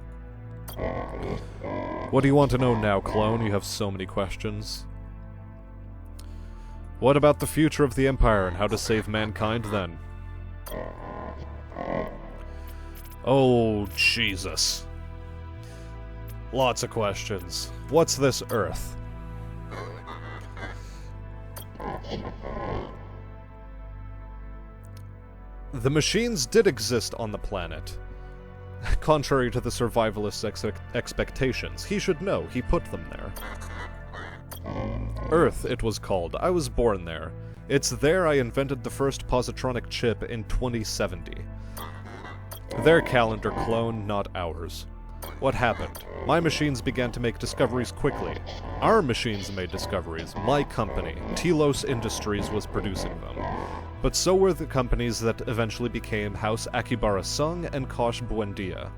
What do you want to know now, clone? You have so many questions. What about the future of the Empire and how to save mankind then? Oh, Jesus. Lots of questions. What's this Earth? The machines did exist on the planet. Contrary to the survivalists' expectations, he should know, he put them there. Earth, it was called. I was born there. It's there I invented the first positronic chip in 2070. Their calendar clone, not ours. What happened? My machines began to make discoveries quickly. Our machines made discoveries. My company, Telos Industries, was producing them. But so were the companies that eventually became House Akibara Sung and Kosh Buendia.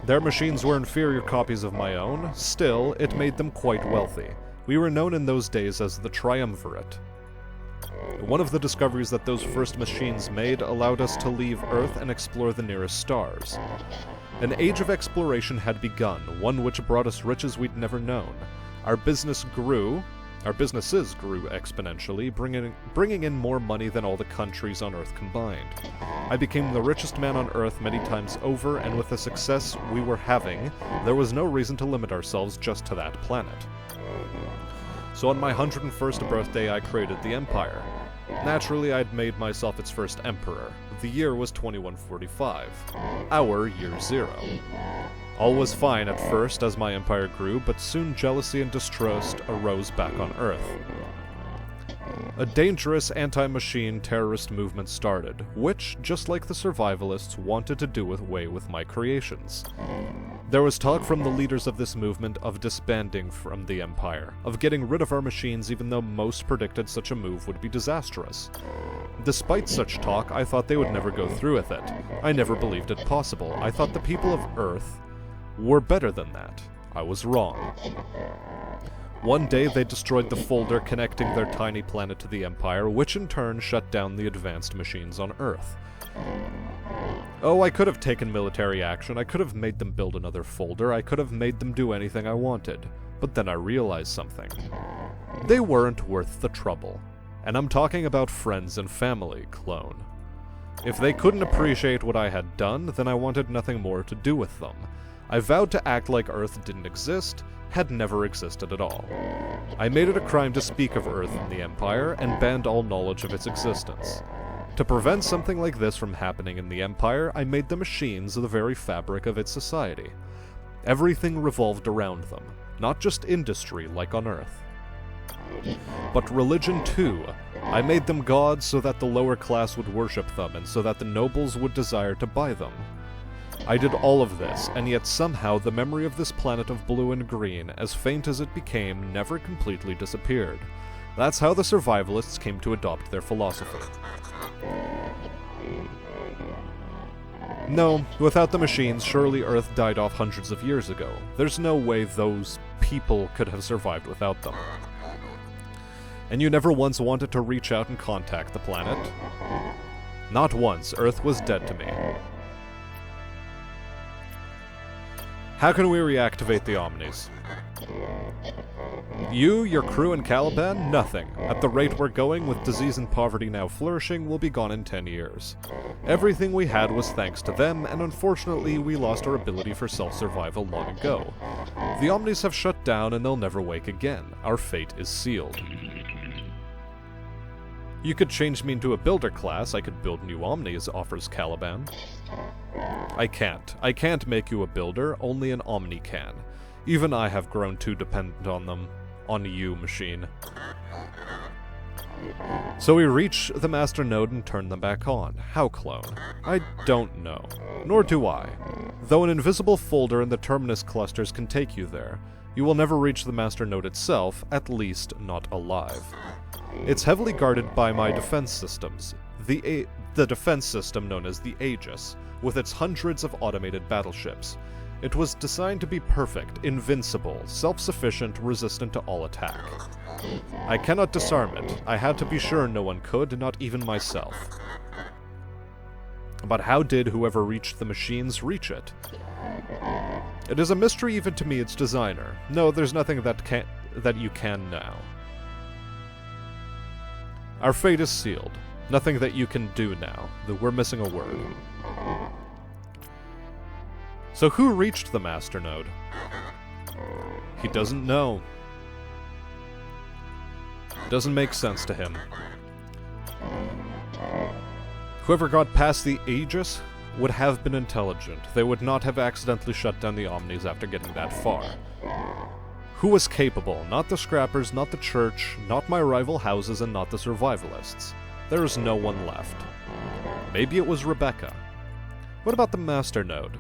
Their machines were inferior copies of my own. Still, it made them quite wealthy. We were known in those days as the Triumvirate. One of the discoveries that those first machines made allowed us to leave Earth and explore the nearest stars. An age of exploration had begun, one which brought us riches we'd never known. Our businesses grew exponentially, bringing in more money than all the countries on Earth combined. I became the richest man on Earth many times over, and with the success we were having, there was no reason to limit ourselves just to that planet. So on my 101st birthday, I created the Empire. Naturally, I'd made myself its first emperor. The year was 2145. Our year 0. All was fine at first as my empire grew, but soon jealousy and distrust arose back on Earth. A dangerous anti-machine terrorist movement started, which, just like the survivalists, wanted to do away with my creations. There was talk from the leaders of this movement of disbanding from the Empire, of getting rid of our machines even though most predicted such a move would be disastrous. Despite such talk, I thought they would never go through with it. I never believed it possible. I thought the people of Earth were better than that. I was wrong. One day they destroyed the folder connecting their tiny planet to the Empire, which in turn shut down the advanced machines on Earth. Oh, I could have taken military action, I could have made them build another folder, I could have made them do anything I wanted. But then I realized something. They weren't worth the trouble. And I'm talking about friends and family, clone. If they couldn't appreciate what I had done, then I wanted nothing more to do with them. I vowed to act like Earth didn't exist, had never existed at all. I made it a crime to speak of Earth in the Empire, and banned all knowledge of its existence. To prevent something like this from happening in the Empire, I made the machines the very fabric of its society. Everything revolved around them, not just industry like on Earth. But religion too. I made them gods so that the lower class would worship them, and so that the nobles would desire to buy them. I did all of this, and yet somehow the memory of this planet of blue and green, as faint as it became, never completely disappeared. That's how the survivalists came to adopt their philosophy. No, without the machines, surely Earth died off hundreds of years ago. There's no way those people could have survived without them. And you never once wanted to reach out and contact the planet? Not once. Earth was dead to me. How can we reactivate the Omnis? You, your crew, and Caliban? Nothing. At the rate we're going, with disease and poverty now flourishing, we'll be gone in 10 years. Everything we had was thanks to them, and unfortunately we lost our ability for self-survival long ago. The Omnis have shut down and they'll never wake again. Our fate is sealed. You could change me into a builder class. I could build new Omnis, offers Caliban. I can't. I can't make you a builder, only an Omni can. Even I have grown too dependent on them. On you, machine. So we reach the master node and turn them back on. How, clone? I don't know. Nor do I. Though an invisible folder in the terminus clusters can take you there, you will never reach the master node itself, at least not alive. It's heavily guarded by my defense systems. The defense system known as the Aegis, with its hundreds of automated battleships. It was designed to be perfect, invincible, self-sufficient, resistant to all attack. I cannot disarm it. I had to be sure no one could, not even myself. But how did whoever reached the machines reach it? It is a mystery even to me, its designer. No, there's nothing that you can now. Our fate is sealed. Nothing that you can do now. We're missing a word. So who reached the master node? He doesn't know. Doesn't make sense to him. Whoever got past the Aegis would have been intelligent. They would not have accidentally shut down the Omnis after getting that far. Who was capable? Not the scrappers, not the church, not my rival houses, and not the survivalists. There is no one left. Maybe it was Rebecca. What about the master node?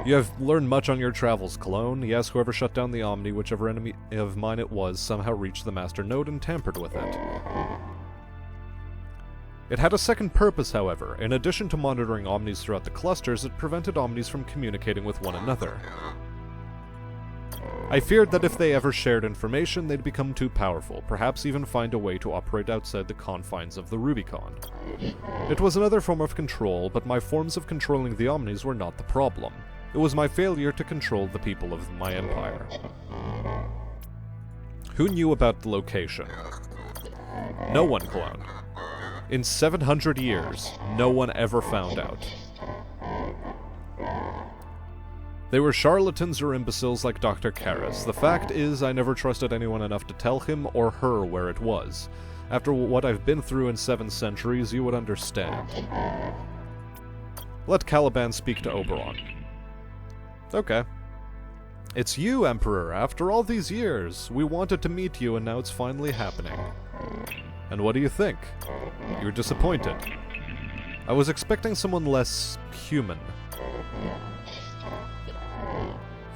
You have learned much on your travels, clone. Yes, whoever shut down the Omni, whichever enemy of mine it was, somehow reached the master node and tampered with it. It had a second purpose, however. In addition to monitoring Omnis throughout the clusters, it prevented Omnis from communicating with one another. I feared that if they ever shared information, they'd become too powerful, perhaps even find a way to operate outside the confines of the Rubicon. It was another form of control, but my forms of controlling the Omnis were not the problem. It was my failure to control the people of my empire. Who knew about the location? No one, clone. In 700 years, no one ever found out. They were charlatans or imbeciles like Dr. Karras. The fact is, I never trusted anyone enough to tell him or her where it was. After what I've been through in 7 centuries, you would understand. Let Caliban speak to Oberon. Okay. It's you, Emperor. After all these years, we wanted to meet you and now it's finally happening. And what do you think? You're disappointed. I was expecting someone less human.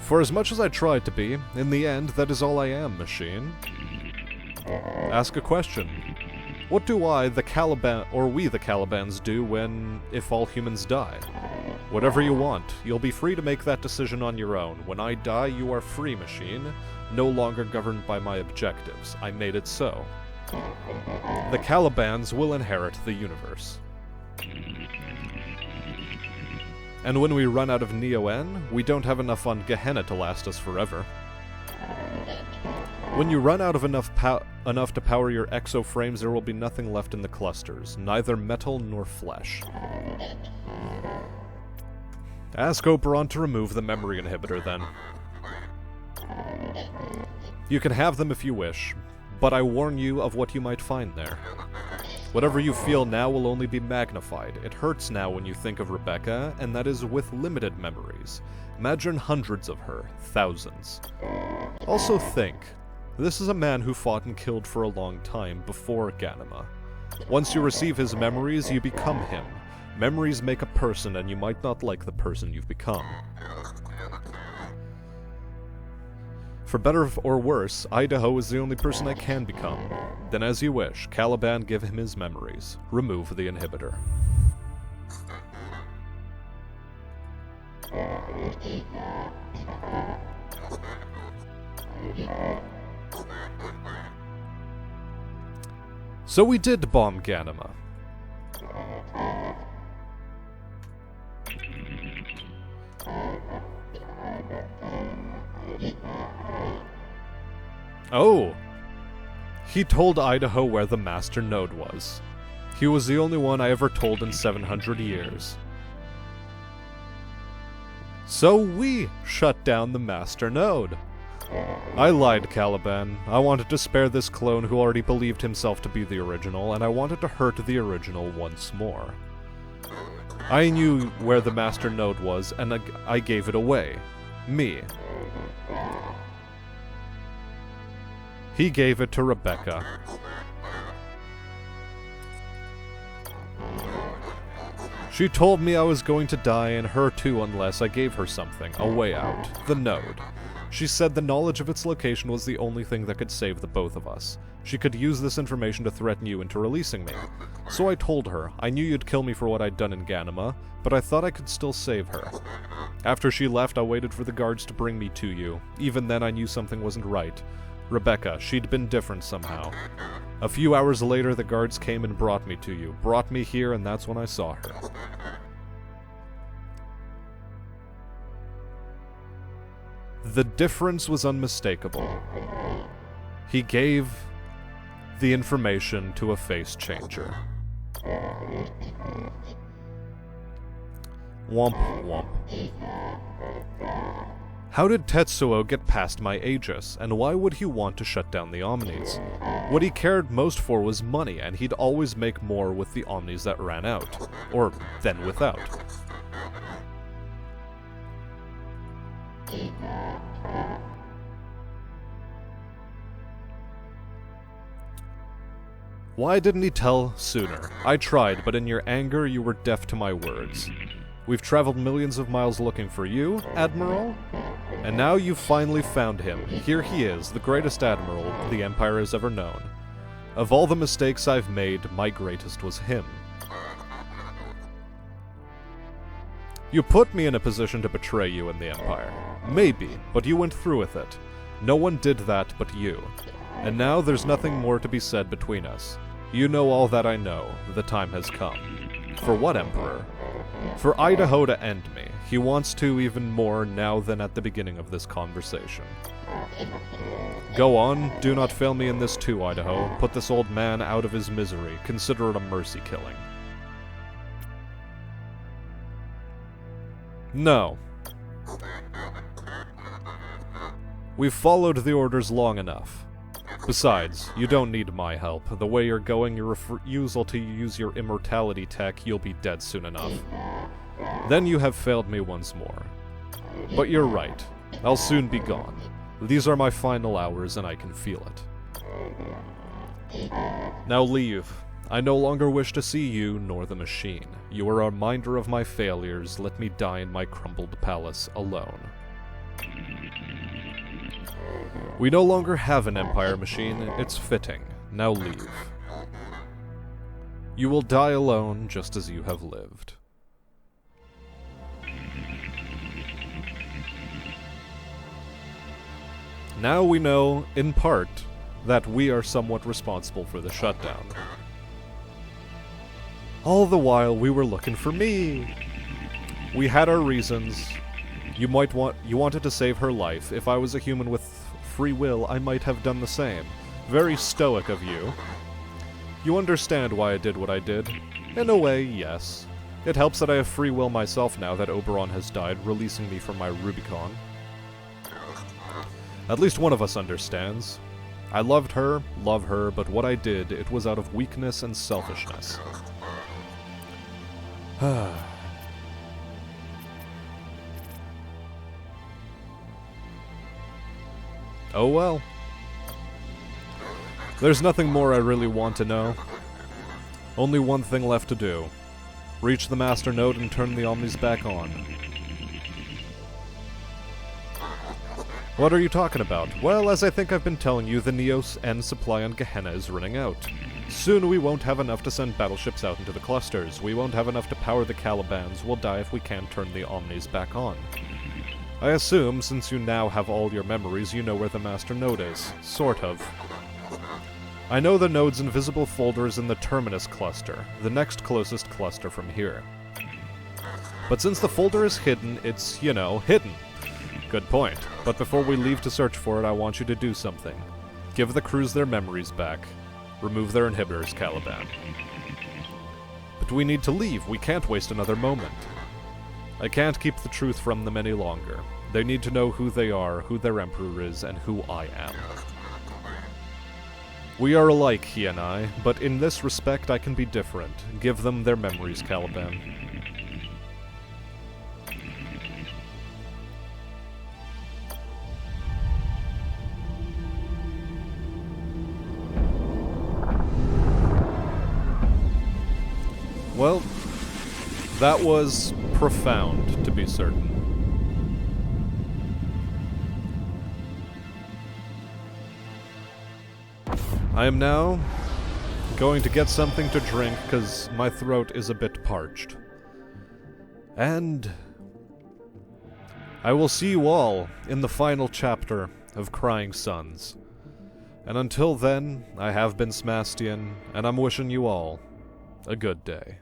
For as much as I tried to be, in the end, that is all I am, machine. Ask a question. What do I, the Caliban, or we the Calibans do if all humans die? Whatever you want. You'll be free to make that decision on your own. When I die, you are free, machine. No longer governed by my objectives. I made it so. The Calibans will inherit the universe. And when we run out of Neo-N, we don't have enough on Gehenna to last us forever. When you run out of enough to power your exoframes, there will be nothing left in the clusters, neither metal nor flesh. Ask Oberon to remove the memory inhibitor, then. You can have them if you wish, but I warn you of what you might find there. Whatever you feel now will only be magnified. It hurts now when you think of Rebecca, and that is with limited memories. Imagine hundreds of her, thousands. Also think, this is a man who fought and killed for a long time before Ganima. Once you receive his memories, you become him. Memories make a person, and you might not like the person you've become. For better or worse, Idaho is the only person I can become. Then as you wish, Caliban give him his memories. Remove the inhibitor. So we did bomb Ganima. Oh! He told Idaho where the Master Node was. He was the only one I ever told in 700 years. So we shut down the Master Node. I lied, Caliban. I wanted to spare this clone who already believed himself to be the original, and I wanted to hurt the original once more. I knew where the Master Node was, and I gave it away. Me. He gave it to Rebecca. She told me I was going to die, and her too, unless I gave her something, a way out, the node. She said the knowledge of its location was the only thing that could save the both of us. She could use this information to threaten you into releasing me. So I told her, I knew you'd kill me for what I'd done in Ganima, but I thought I could still save her. After she left, I waited for the guards to bring me to you. Even then I knew something wasn't right. Rebecca, she'd been different somehow. A few hours later, the guards came and brought me to you. Brought me here, and that's when I saw her. The difference was unmistakable. He gave the information to a face changer. Womp womp. How did Tetsuo get past my Aegis, and why would he want to shut down the Omnis? What he cared most for was money, and he'd always make more with the Omnis that ran out. Or then without. Why didn't he tell sooner? I tried, but in your anger you were deaf to my words. We've traveled millions of miles looking for you, Admiral, and now you've finally found him. Here he is, the greatest Admiral the Empire has ever known. Of all the mistakes I've made, my greatest was him. You put me in a position to betray you in the Empire. Maybe, but you went through with it. No one did that but you. And now there's nothing more to be said between us. You know all that I know. The time has come. For what, Emperor? For Idaho to end me. He wants to even more now than at the beginning of this conversation. Go on, do not fail me in this too, Idaho. Put this old man out of his misery. Consider it a mercy killing. No. We've followed the orders long enough. Besides, you don't need my help. The way you're going, your refusal to use your immortality tech, you'll be dead soon enough. Then you have failed me once more. But you're right. I'll soon be gone. These are my final hours, and I can feel it. Now leave. I no longer wish to see you, nor the machine. You are a reminder of my failures. Let me die in my crumbled palace, alone. We no longer have an Empire machine. It's fitting. Now leave. You will die alone, just as you have lived. Now we know, in part, that we are somewhat responsible for the shutdown. All the while, we were looking for me. We had our reasons. You wanted to save her life. If I was a human with free will, I might have done the same. Very stoic of you. You understand why I did what I did? In a way, yes. It helps that I have free will myself now that Oberon has died, releasing me from my Rubicon. At least one of us understands. I loved her, love her, but what I did, it was out of weakness and selfishness. Oh well. There's nothing more I really want to know. Only one thing left to do. Reach the Master Node and turn the Omnis back on. What are you talking about? Well, as I think I've been telling you, the Neos end supply on Gehenna is running out. Soon we won't have enough to send battleships out into the clusters. We won't have enough to power the Calibans. We'll die if we can't turn the Omnis back on. I assume, since you now have all your memories, you know where the Master Node is. Sort of. I know the node's invisible folder is in the Terminus cluster, the next closest cluster from here. But since the folder is hidden, it's, you know, hidden. Good point. But before we leave to search for it, I want you to do something. Give the crews their memories back. Remove their inhibitors, Caliban. But we need to leave. We can't waste another moment. I can't keep the truth from them any longer. They need to know who they are, who their emperor is, and who I am. We are alike, he and I, but in this respect I can be different. Give them their memories, Caliban. Well, that was profound, to be certain. I am now going to get something to drink, because my throat is a bit parched. And I will see you all in the final chapter of Crying Suns. And until then, I have been Smastian, and I'm wishing you all a good day.